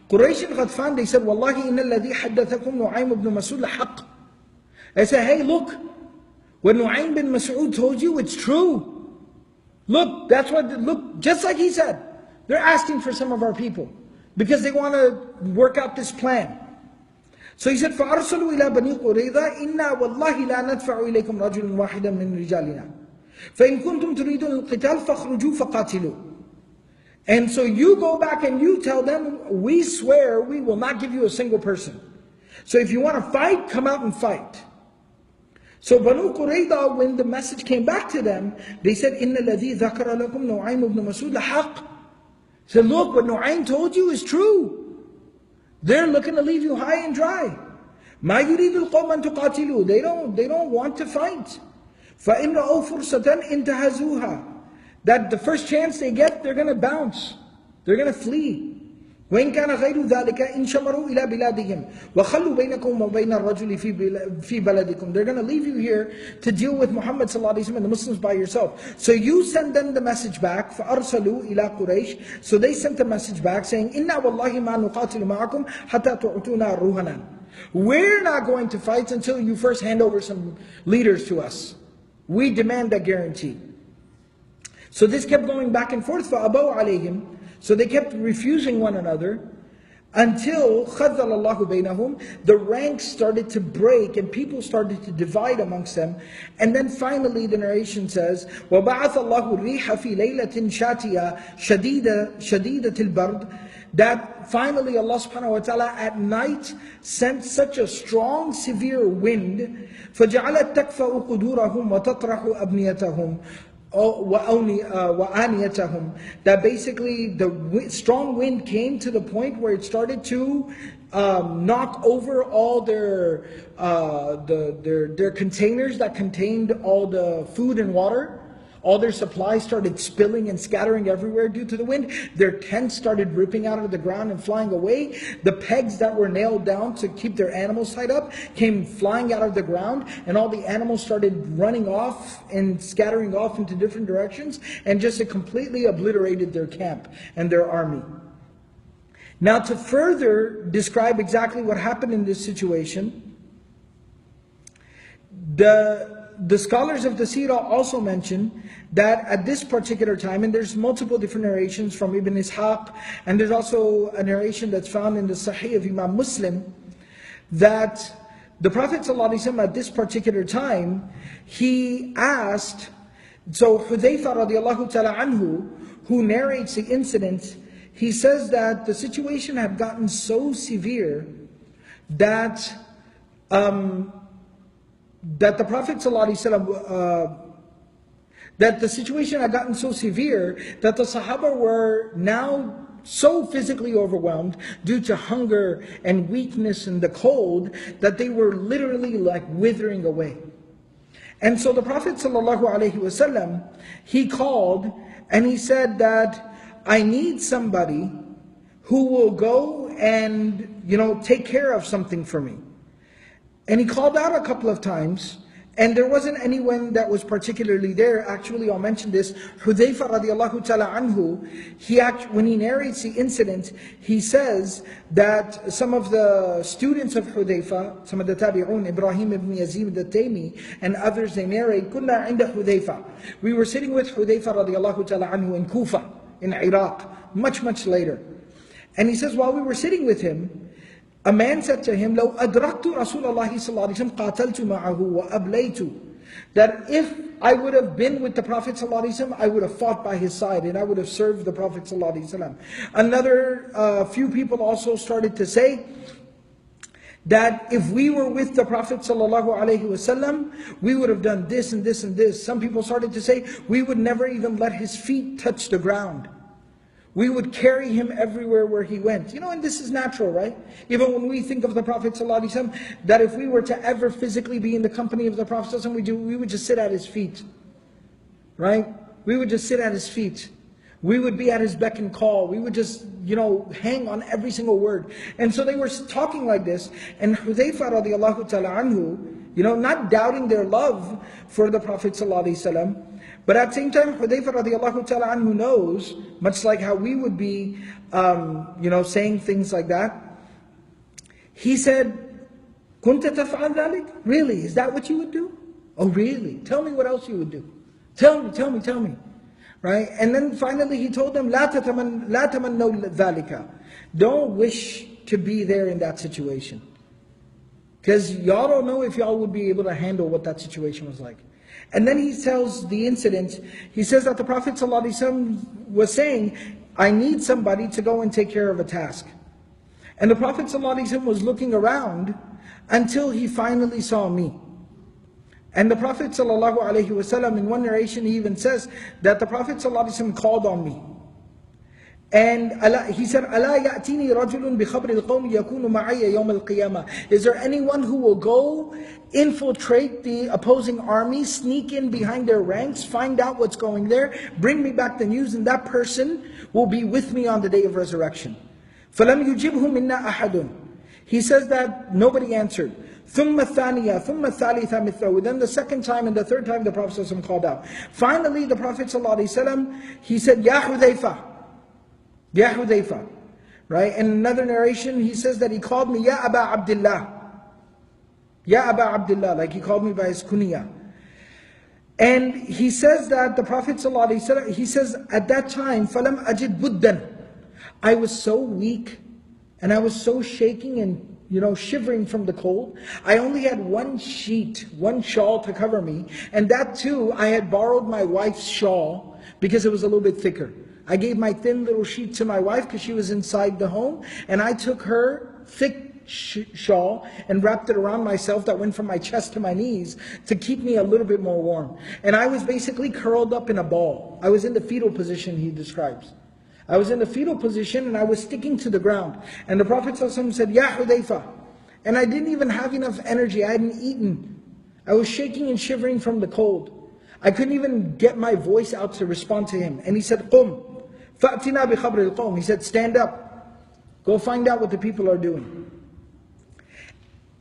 Quraysh and Ghatfan, they said, وَاللَّهِ إِنَّ الَّذِي حَدَّثَكُمْ نُعَيْمُ بْنُ مَسْعُودَ لَحَقٌّ. They say, hey, look, what Nu'aym bin Mas'ud told you, it's true. Look, just like he said, they're asking for some of our people because they want to work out this plan. So he said, فَأَرْسَلُوا إِلَى بَنِي قُرَيْظَةَ إِنَّا وَاللَّهِ لَا نَدْفَعُ إِلَيْكُمْ رَجُلًا وَاحِدًا مِنْ رِجَالِنَا فَإِن كُنْتُمْ تُرِيدُونَ الْقِتَالَ فَاخْرُجُوا فَقَاتِلُوا. And so you go back and you tell them, we swear we will not give you a single person. So if you want to fight, come out and fight. So Banu Qurayza, when the message came back to them, they said, إِنَّ الَّذِي ذَكَرَ لَكُمْ نُعَيْمُ بْنُ مَسْعُودَ لَحَقٌّ. So look, what Nu'aym told you is true. They're looking to leave you high and dry. مَا يُرِيدُ الْقَوْمَ أَن تُقَاتِلُوا. They don't want to fight. فَإِنْ رَأَوْا فُرْصَةً انْتَهَزُوهَا. That the first chance they get, they're going to bounce. They're going to flee. وإن كان غير ذلك إن شمروا إلى بلادهم وخلوا بينكم وبين الرجل في بلدكم. They're going to leave you here to deal with Muhammad sallallahu alaihi wasallam and the Muslims by yourself. So you send them the message back. فأرسلوا إلى قريش. So they sent the message back saying, إنا والله ما نقاتل معكم حتى تعطونا رهنا. We're not going to fight until you first hand over some leaders to us. We demand a guarantee. So this kept going back and forth. فأبوا عليهم. So they kept refusing one another until خَذَّلَ اللَّهُ بَيْنَهُمْ. The ranks started to break and people started to divide amongst them. And then finally the narration says, وَبَعَثَ اللَّهُ الرِّيحَ فِي لَيْلَةٍ شَاتِيَةٍ شَدِيدَةِ الْبَرْدِ. That finally Allah subhanahu wa ta'ala at night sent such a strong, severe wind, فَجَعَلَتْ تَكْفَأُ قُدُورَهُمْ وَتَطْرَحُ أَبْنِيَتَهُم. That basically the strong wind came to the point where it started to knock over all their containers that contained all the food and water. All their supplies started spilling and scattering everywhere due to the wind. Their tents started ripping out of the ground and flying away. The pegs that were nailed down to keep their animals tied up came flying out of the ground, and all the animals started running off and scattering off into different directions, and just it completely obliterated their camp and their army. Now, to further describe exactly what happened in this situation, the scholars of the Seerah also mention that at this particular time, and there's multiple different narrations from Ibn Ishaq, and there's also a narration that's found in the Sahih of Imam Muslim, that the Prophet ﷺ at this particular time, he asked, so Hudayfa radiallahu ta'ala anhu, who narrates the incident, he says that the situation had gotten so severe that the Prophet ﷺ, that the situation had gotten so severe that the Sahaba were now so physically overwhelmed due to hunger and weakness and the cold that they were literally like withering away. And so the Prophet ﷺ, he called and he said that I need somebody who will go and take care of something for me. And he called out a couple of times, and there wasn't anyone that was particularly there. Actually, I'll mention this. Hudayfa radiallahu ta'ala anhu, when he narrates the incident, he says that some of the students of Hudayfa, some of the tabi'un, Ibrahim ibn Yazid al-Taymi, and others, they narrate, Kunna inda Hudayfa. We were sitting with Hudayfa radiallahu ta'ala anhu in Kufa, in Iraq, much, much later. And he says, while we were sitting with him, a man said to him, لو أدركت رسول الله صلى الله عليه وسلم قاتلت معه وأبليت. That if I would have been with the Prophet ﷺ, I would have fought by his side and I would have served the Prophet ﷺ. Another few people also started to say that if we were with the Prophet ﷺ, we would have done this and this and this. Some people started to say we would never even let his feet touch the ground. We would carry him everywhere where he went. And this is natural, right? Even when we think of the Prophet ﷺ, that if we were to ever physically be in the company of the Prophet ﷺ, we would just sit at his feet. Right? We would just sit at his feet. We would be at his beck and call. We would just, hang on every single word. And so they were talking like this. And Hudayfa radiallahu ta'ala anhu, not doubting their love for the Prophet ﷺ, but at the same time, Hudayfa radiallahu ta'ala anhu knows, much like how we would be, saying things like that. He said, كُنْتَ تَفْعَلْ ذَلِكَ? Really? Is that what you would do? Oh, really? Tell me what else you would do. Tell me. Right? And then finally he told them, لَا تَمَنَّوْا ذَلِكَ. Don't wish to be there in that situation. Because y'all don't know if y'all would be able to handle what that situation was like. And then he tells the incident. He says that the Prophet ﷺ was saying, I need somebody to go and take care of a task. And the Prophet ﷺ was looking around until he finally saw me. And the Prophet ﷺ, in one narration, he even says that the Prophet ﷺ called on me. And he said, أَلَا يَأْتِنِي رَجُلٌ بِخَبْرِ الْقَوْمِ يَكُونُ مَعَيَّ يَوْمَ الْقِيَامَةِ. Is there anyone who will go infiltrate the opposing army, sneak in behind their ranks, find out what's going there, bring me back the news, and that person will be with me on the day of resurrection? فَلَمْ يُجِبْهُ مِنَّا أَحَدٌ. He says that nobody answered. ثُمَّ الثَّانِيَةَ ثُمَّ الثَّالِثَةَ مِثْلَهُ. Then the second time and the third time the Prophet ﷺ called out. Finally the Prophet ﷺ, he said, Ya Hudayfa. Ya Hudayfa. Right? In another narration he says that he called me Ya Aba Abdullah. Ya Aba Abdullah. Like he called me by his kunya. And he says that the Prophet ﷺ, he says at that time, فَلَمْ أَجِدْ بُدًّا. I was so weak and I was so shaking and shivering from the cold. I only had one sheet, one shawl to cover me. And that too, I had borrowed my wife's shawl because it was a little bit thicker. I gave my thin little sheet to my wife because she was inside the home. And I took her thick shawl and wrapped it around myself that went from my chest to my knees to keep me a little bit more warm. And I was basically curled up in a ball. I was in the fetal position, he describes. I was in the fetal position and I was sticking to the ground. And the Prophet ﷺ said, Ya Hudayfa. And I didn't even have enough energy. I hadn't eaten. I was shaking and shivering from the cold. I couldn't even get my voice out to respond to him. And he said, Qum, fa'atina bi khabri al-qawm. He said, stand up. Go find out what the people are doing.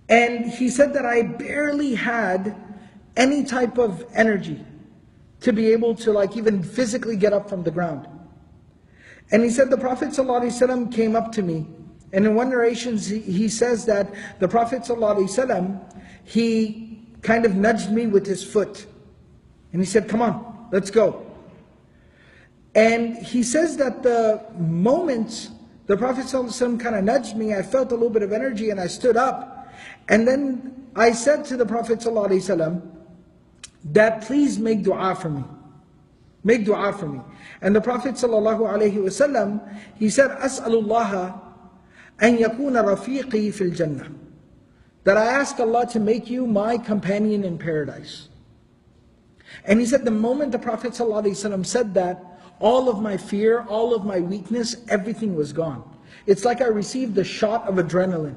And he said that I barely had any type of energy to be able to even physically get up from the ground. And he said the Prophet ﷺ came up to me. And in one narration he says that the Prophet ﷺ, he kind of nudged me with his foot. And he said, come on, let's go. And he says that the moment the Prophet ﷺ kind of nudged me, I felt a little bit of energy and I stood up. And then I said to the Prophet ﷺ that please make dua for me. Make dua for me. And the Prophet ﷺ, he said, As'alullah an yakuna rafiqi fil jannah. That I ask Allah to make you my companion in paradise. And he said the moment the Prophet ﷺ said that, all of my fear, all of my weakness, everything was gone. It's like I received a shot of adrenaline.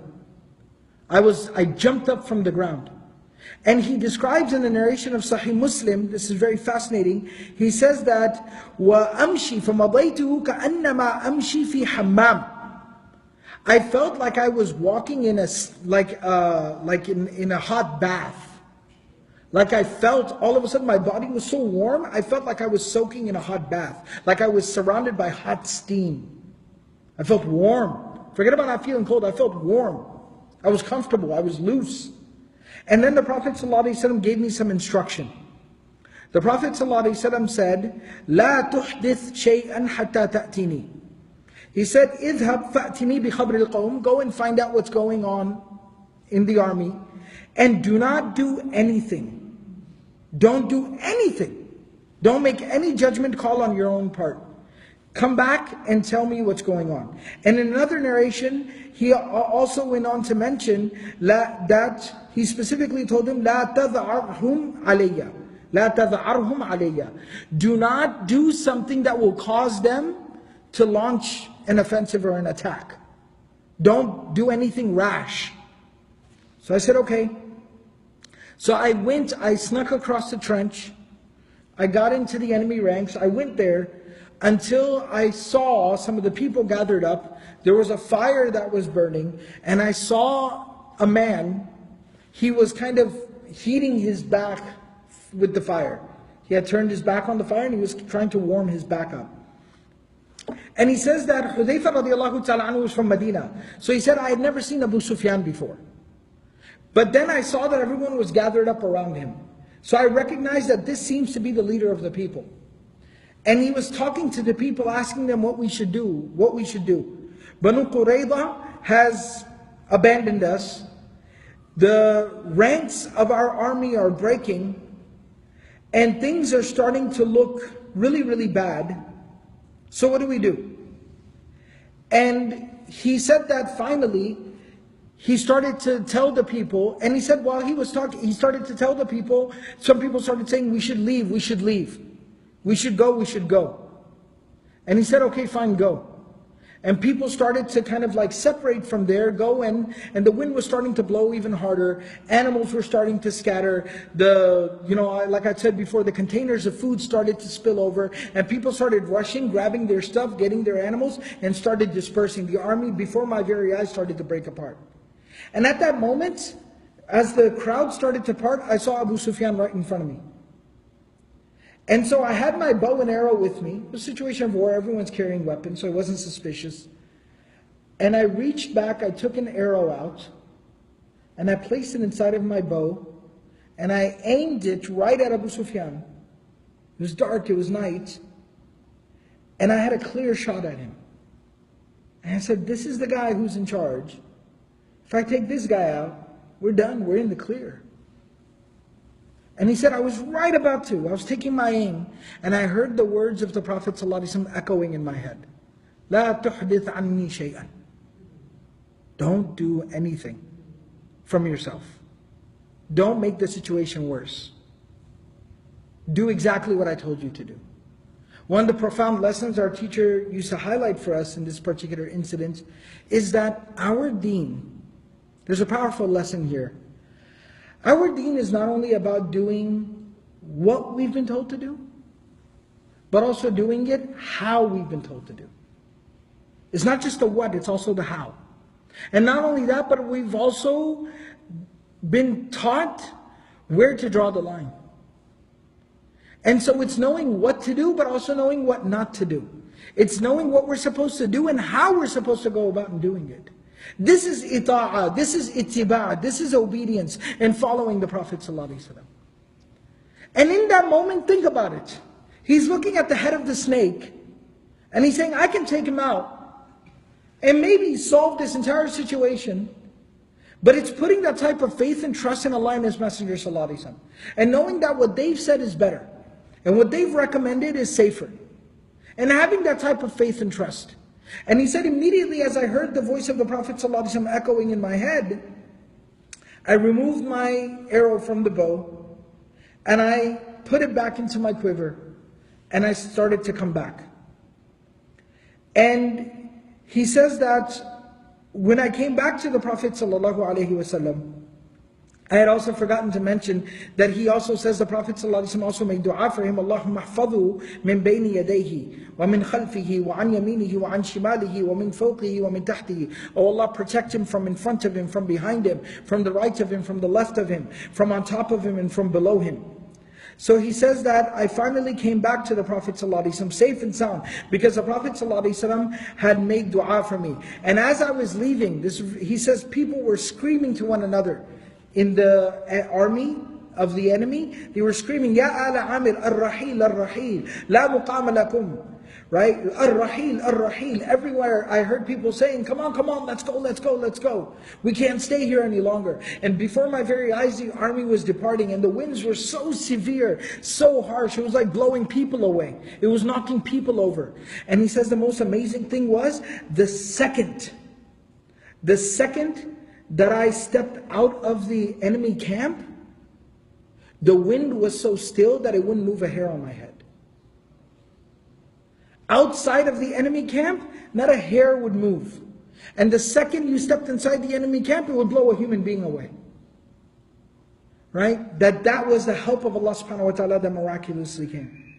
I jumped up from the ground. And he describes in the narration of Sahih Muslim, this is very fascinating, he says that, وَأَمْشِي فَمَضَيْتُهُ كَأَنَّمَا أَمْشِي فِي حَمَّامٍ. I felt like I was walking in a hot bath. Like I felt, all of a sudden my body was so warm, I felt like I was soaking in a hot bath. Like I was surrounded by hot steam. I felt warm. Forget about not feeling cold, I felt warm. I was comfortable, I was loose. And then the Prophet ﷺ gave me some instruction. The Prophet ﷺ said, لا تحدث شيئا حتى تأتيني. He said, اذهب فأتني بخبر القوم. Go and find out what's going on in the army. And do not do anything. Don't do anything. Don't make any judgment call on your own part. Come back and tell me what's going on. And in another narration, he also went on to mention that he specifically told him, لا تذعرهم علي. لا تذعرهم علي. Do not do something that will cause them to launch an offensive or an attack. Don't do anything rash. So I said, okay. So I snuck across the trench. I got into the enemy ranks. I went there until I saw some of the people gathered up. There was a fire that was burning, and I saw a man. He was kind of heating his back with the fire. He had turned his back on the fire and he was trying to warm his back up. And he says that Hudayfa radiallahu ta'ala anhu was from Medina. So he said, I had never seen Abu Sufyan before. But then I saw that everyone was gathered up around him. So I recognized that this seems to be the leader of the people. And he was talking to the people, asking them what we should do, what we should do. Banu Qurayza has abandoned us. The ranks of our army are breaking. And things are starting to look really, really bad. So what do we do? And he said that finally, he started to tell the people, and he said while he was talking, he started to tell the people, some people started saying, we should leave, we should leave. We should go, we should go. And he said, okay, fine, go. And people started to kind of like separate from there, go, and the wind was starting to blow even harder. Animals were starting to scatter. Like I said before, the containers of food started to spill over, and people started rushing, grabbing their stuff, getting their animals, and started dispersing. The army, before my very eyes, started to break apart. And at that moment, as the crowd started to part, I saw Abu Sufyan right in front of me. And so I had my bow and arrow with me. It was a situation of war, everyone's carrying weapons, so I wasn't suspicious. And I reached back, I took an arrow out, and I placed it inside of my bow, and I aimed it right at Abu Sufyan. It was dark, it was night, and I had a clear shot at him. And I said, this is the guy who's in charge. If I take this guy out, we're done, we're in the clear. And he said, I was right about to. I was taking my aim, and I heard the words of the Prophet ﷺ echoing in my head. لا تحدث عني شيئا. Don't do anything from yourself. Don't make the situation worse. Do exactly what I told you to do. One of the profound lessons our teacher used to highlight for us in this particular incident is that our deen, there's a powerful lesson here. Our deen is not only about doing what we've been told to do, but also doing it how we've been told to do. It's not just the what, it's also the how. And not only that, but we've also been taught where to draw the line. And so it's knowing what to do, but also knowing what not to do. It's knowing what we're supposed to do and how we're supposed to go about in doing it. This is ita'ah, this is ittiba', this is obedience and following the Prophet ﷺ. And in that moment, think about it. He's looking at the head of the snake and he's saying, I can take him out and maybe solve this entire situation. But it's putting that type of faith and trust in Allah and His Messenger ﷺ. And knowing that what they've said is better. And what they've recommended is safer. And having that type of faith and trust. And he said, immediately as I heard the voice of the Prophet ﷺ echoing in my head, I removed my arrow from the bow and I put it back into my quiver and I started to come back. And he says that when I came back to the Prophet ﷺ, I had also forgotten to mention that he also says, the Prophet ﷺ also made dua for him, Allahumma ahfadhu min bayni yadayhi, wa min khalfihi, wa an yaminihi, wa an shimalihi, wa min fawqihi, wa min tahtihi. Oh Allah, protect him from in front of him, from behind him, from the right of him, from the left of him, from on top of him, and from below him. So he says that I finally came back to the Prophet ﷺ safe and sound, because the Prophet ﷺ had made dua for me. And as I was leaving, he says people were screaming to one another in the army of the enemy. They were screaming, Ya ala Amir, ar-rahil, ar-rahil, la muqama lakum. Right? Ar-rahil, ar-rahil. Everywhere I heard people saying, come on, let's go, let's go, let's go. We can't stay here any longer. And before my very eyes, the army was departing, and the winds were so severe, so harsh. It was like blowing people away. It was knocking people over. And he says the most amazing thing was, the second that I stepped out of the enemy camp, the wind was so still that it wouldn't move a hair on my head. Outside of the enemy camp, not a hair would move. And the second you stepped inside the enemy camp, it would blow a human being away. Right? That was the help of Allah subhanahu wa ta'ala that miraculously came.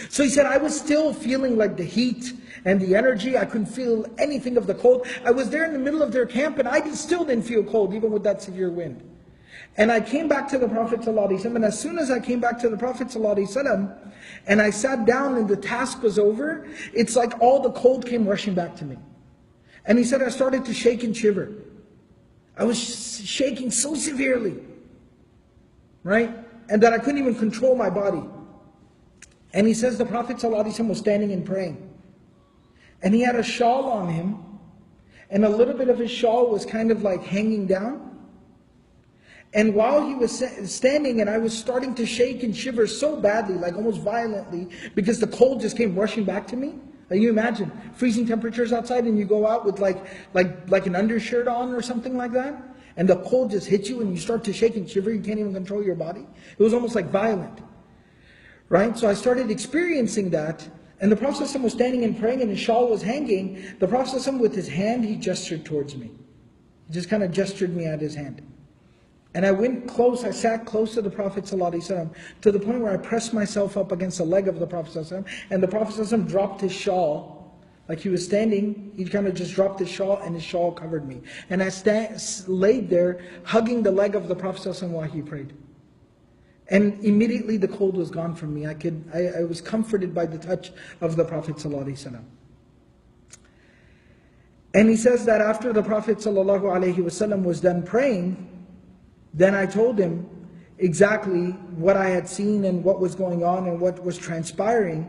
So he said, I was still feeling like the heat and the energy. I couldn't feel anything of the cold. I was there in the middle of their camp and I still didn't feel cold, even with that severe wind. And I came back to the Prophet ﷺ, and as soon as I came back to the Prophet ﷺ, and I sat down and the task was over, it's like all the cold came rushing back to me. And he said, I started to shake and shiver. I was shaking so severely, right? And that I couldn't even control my body. And he says the Prophet ﷺ was standing and praying. And he had a shawl on him, and a little bit of his shawl was kind of like hanging down. And while he was standing, and I was starting to shake and shiver so badly, like almost violently, because the cold just came rushing back to me. Like you imagine, freezing temperatures outside, and you go out with like an undershirt on or something like that, and the cold just hits you and you start to shake and shiver, you can't even control your body. It was almost like violent. Right? So I started experiencing that, and the Prophet ﷺ was standing and praying, and his shawl was hanging. The Prophet ﷺ, with his hand, he gestured towards me. He just kind of gestured me at his hand. And I went close, I sat close to the Prophet ﷺ, to the point where I pressed myself up against the leg of the Prophet ﷺ, and the Prophet ﷺ dropped his shawl. Like he was standing, he kind of just dropped his shawl, and his shawl covered me. And I laid there, hugging the leg of the Prophet ﷺ while he prayed. And immediately the cold was gone from me. I was comforted by the touch of the Prophet ﷺ. And he says that after the Prophet ﷺ was done praying, then I told him exactly what I had seen and what was going on and what was transpiring.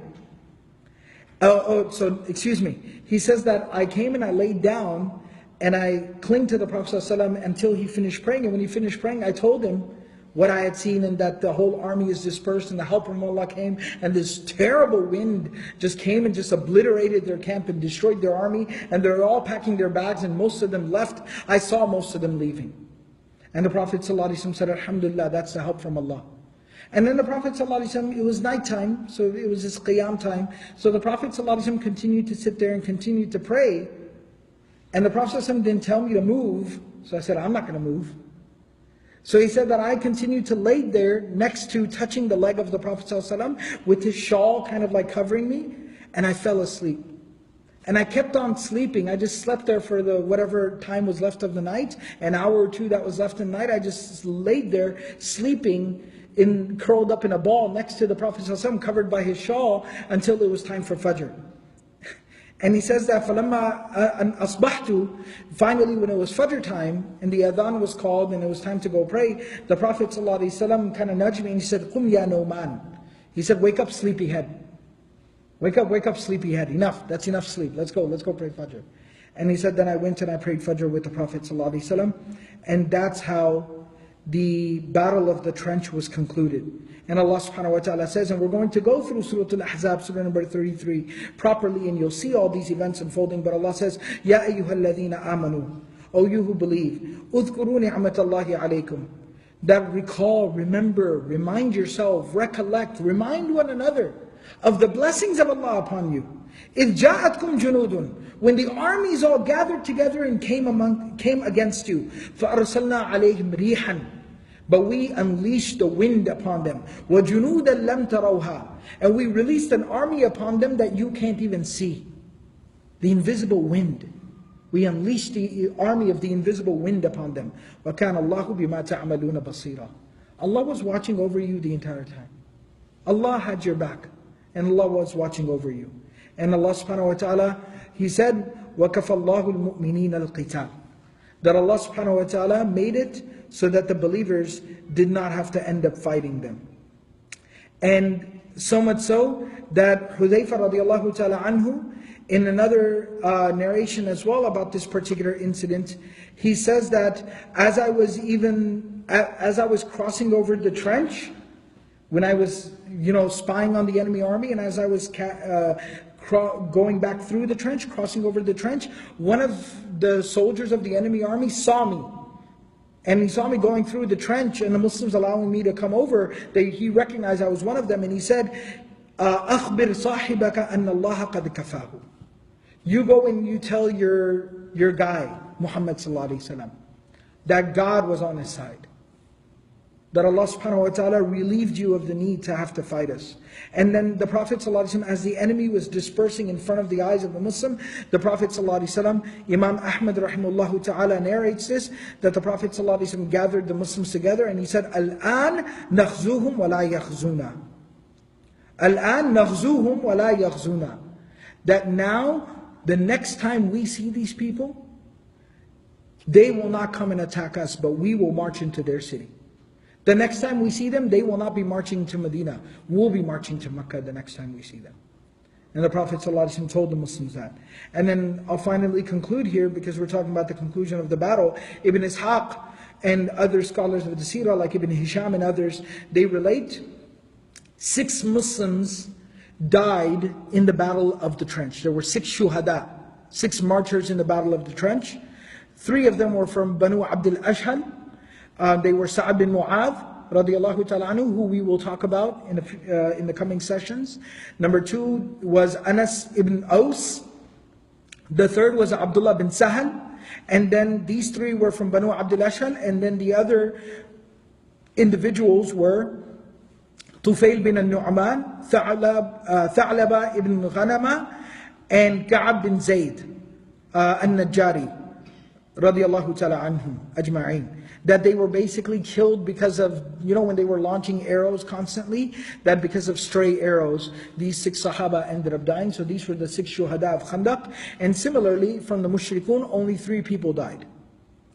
He says that I came and I laid down and I clinged to the Prophet ﷺ until he finished praying. And when he finished praying, I told him what I had seen, and that the whole army is dispersed and the help from Allah came, and this terrible wind just came and just obliterated their camp and destroyed their army, and they're all packing their bags, and most of them left. I saw most of them leaving. And the Prophet ﷺ said, Alhamdulillah, that's the help from Allah. And then the Prophet ﷺ, it was nighttime, so it was his qiyam time. So the Prophet ﷺ continued to sit there and continued to pray. And the Prophet ﷺ didn't tell me to move, so I said, I'm not going to move. So he said that I continued to lay there next to touching the leg of the Prophet ﷺ with his shawl kind of like covering me, and I fell asleep. And I kept on sleeping. I just slept there for the whatever time was left of the night, an hour or two that was left in the night. I just laid there sleeping, curled up in a ball next to the Prophet ﷺ, covered by his shawl, until it was time for Fajr. And he says that فَلَمَّا أَصْبَحْتُ, finally when it was Fajr time and the adhan was called and it was time to go pray, the Prophet ﷺ kind of nudged me and he said, قُمْ يَا نَوْمَانِ. He said, wake up sleepyhead. Wake up sleepyhead. Enough, that's enough sleep. Let's go pray Fajr. And he said, then I went and I prayed Fajr with the Prophet ﷺ, and that's how the battle of the trench was concluded. And Allah subhanahu wa ta'ala says, and we're going to go through Surah Al-Ahzab, Surah number 33, properly, and you'll see all these events unfolding. But Allah says, Ya ayyuhalladhina amanu, O you who believe, udhkuru ni'matallahi alaykum. That recall, remember, remind yourself, recollect, remind one another of the blessings of Allah upon you. إِذْ جَاءَتْكُمْ جُنُودٌ, when the armies all gathered together and came against you, فَأَرْسَلْنَا عَلَيْهِمْ رِيحًا, but we unleashed the wind upon them. وَجُنُودًا لَمْ تَرَوْهَا, and we released an army upon them that you can't even see. The invisible wind. We unleashed the army of the invisible wind upon them. وَكَانَ اللَّهُ بِمَا تَعْمَلُونَ بَصِيرًا. Allah was watching over you the entire time. Allah had your back, and Allah was watching over you. And Allah subhanahu wa ta'ala, He said, وَكَفَى اللَّهُ الْمُؤْمِنِينَ الْقِتَالِ, that Allah subhanahu wa ta'ala made it so that the believers did not have to end up fighting them. And so much so that Hudayfa radiallahu ta'ala anhu, in another narration as well about this particular incident, he says that as I was crossing over the trench, when I was spying on the enemy army, and as I was going back through the trench, crossing over the trench, one of the soldiers of the enemy army saw me. And he saw me going through the trench and the Muslims allowing me to come over. He recognized I was one of them, and he said, أَخْبِرْ صَاحِبَكَ أَنَّ اللَّهَ قَدْ كَفَاهُ. You go and you tell your guy, Muhammad sallallahu alaihi wasallam, that God was on his side. That Allah subhanahu wa ta'ala relieved you of the need to have to fight us. And then the Prophet sallallahu alaihi wasallam, as the enemy was dispersing in front of the eyes of the Muslim, the Prophet sallallahu alaihi wasallam, Imam Ahmad rahimahullah ta'ala narrates this, that the Prophet sallallahu alaihi wasallam gathered the Muslims together and he said, Al-an nakhzuhum wa la yakhzuna. Al-an nakhzuhum wa la yakhzuna. That now, the next time we see these people, they will not come and attack us, but we will march into their city. The next time we see them, they will not be marching to Medina. We'll be marching to Mecca the next time we see them. And the Prophet ﷺ told the Muslims that. And then I'll finally conclude here, because we're talking about the conclusion of the battle. Ibn Ishaq and other scholars of the Seerah, like Ibn Hisham and others, they relate 6 Muslims died in the battle of the trench. There were 6 shuhada, 6 martyrs in the battle of the trench. 3 of them were from Banu Abdul Ashhal. They were Sa'ad bin Mu'adh radiallahu ta'ala anhu, who we will talk about in the coming sessions. Number 2 was Anas ibn Aus. The 3rd was Abdullah bin Sahal. And then these 3 were from Banu Abdul Ashhal. And then the other individuals were Tufail bin al-Nu'man, Tha'laba ibn Ghanama, and Ka'ab bin Zayd al-Najjari radiallahu ta'ala anhum ajma'in. That they were basically killed because of, when they were launching arrows constantly, that because of stray arrows, these 6 Sahaba ended up dying. So these were the 6 Shuhada of Khandaq. And similarly, from the Mushrikun, only 3 people died.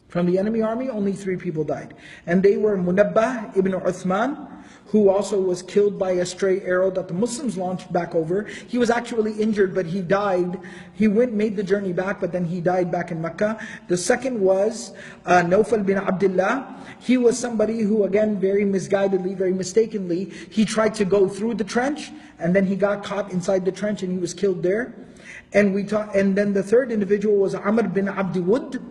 From the enemy army, only 3 people died. And they were Munabbah ibn Uthman, who also was killed by a stray arrow that the Muslims launched back over. He was actually injured, but he died. He made the journey back, but then he died back in Mecca. The second was Nawfal bin Abdullah. He was somebody who, again, very misguidedly, very mistakenly, he tried to go through the trench, and then he got caught inside the trench and he was killed there. And then the third individual was Amr bin Abdi Wud,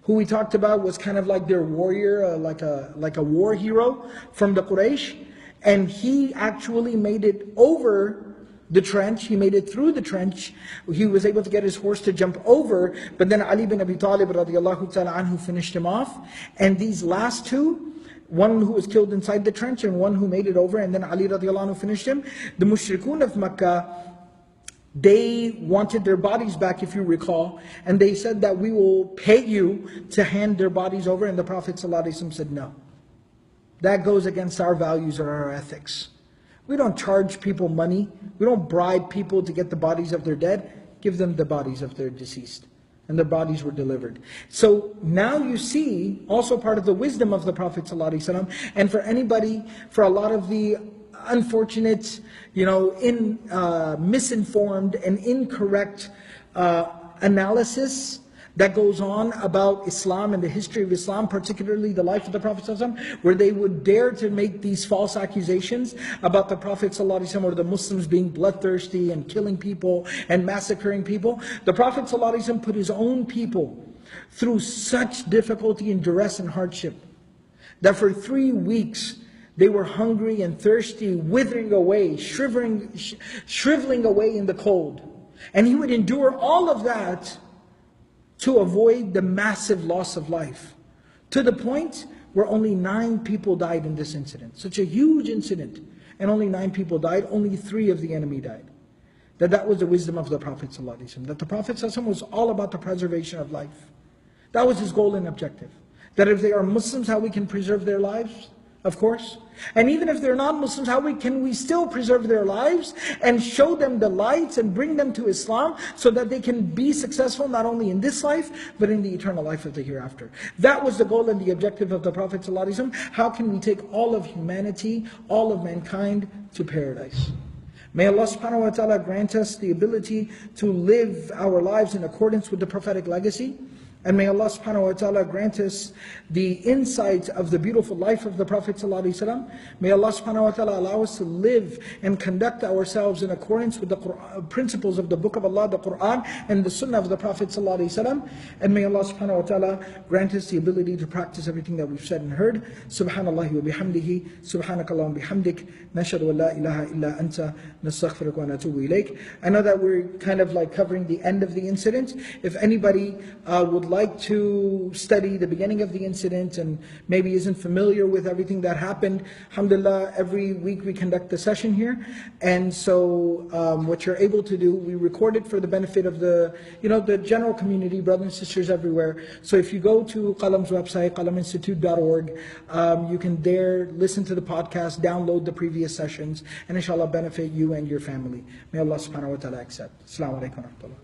who we talked about was kind of like their warrior, like a war hero from the Quraysh. And he actually made it over the trench. He made it through the trench. He was able to get his horse to jump over. But then Ali bin Abi Talib radiallahu ta'ala anhu finished him off. And these last 2, one who was killed inside the trench and one who made it over, and then Ali radiallahu anhu finished him. The Mushrikun of Makkah, they wanted their bodies back, if you recall, and they said that we will pay you to hand their bodies over, and the Prophet ﷺ said no. That goes against our values or our ethics. We don't charge people money. We don't bribe people to get the bodies of their dead. give them the bodies of their deceased. And their bodies were delivered. So now you see, also part of the wisdom of the Prophet ﷺ, and for anybody, for a lot of the unfortunate, misinformed and incorrect analysis that goes on about Islam and the history of Islam, particularly the life of the Prophet ﷺ, where they would dare to make these false accusations about the Prophet ﷺ or the Muslims being bloodthirsty and killing people and massacring people. The Prophet ﷺ put his own people through such difficulty and duress and hardship that for 3 weeks they were hungry and thirsty, withering away, shriveling away in the cold. And he would endure all of that to avoid the massive loss of life, to the point where only 9 people died in this incident. Such a huge incident, and only 9 people died, only 3 of the enemy died. That was the wisdom of the Prophet ﷺ, that the Prophet ﷺ was all about the preservation of life. That was his goal and objective. That if they are Muslims, how we can preserve their lives, of course. And even if they're not Muslims, how can we still preserve their lives and show them the lights and bring them to Islam so that they can be successful not only in this life, but in the eternal life of the hereafter. That was the goal and the objective of the Prophet ﷺ. How can we take all of humanity, all of mankind to paradise? May Allah subhanahu wa ta'ala grant us the ability to live our lives in accordance with the prophetic legacy. And may Allah subhanahu wa ta'ala grant us the insight of the beautiful life of the Prophet ﷺ. May Allah subhanahu wa ta'ala allow us to live and conduct ourselves in accordance with the principles of the Book of Allah, the Quran, and the Sunnah of the Prophet ﷺ. And may Allah subhanahu wa ta'ala grant us the ability to practice everything that we've said and heard. Subhanallah wa bihamdihi, subhanakallah wa bihamdik, nashhadu wa la ilaha illa anta, nastaghfiruka wa natubu ilayk. I know that we're kind of like covering the end of the incident. If anybody would like to study the beginning of the incident and maybe isn't familiar with everything that happened, alhamdulillah, every week we conduct the session here. And so what you're able to do, we record it for the benefit of the general community, brothers and sisters everywhere. So if you go to Qalam's website, qalaminstitute.org, you can there listen to the podcast, download the previous sessions, and inshallah benefit you and your family. May Allah subhanahu wa ta'ala accept. Assalamu alaikum wa rahmatullah.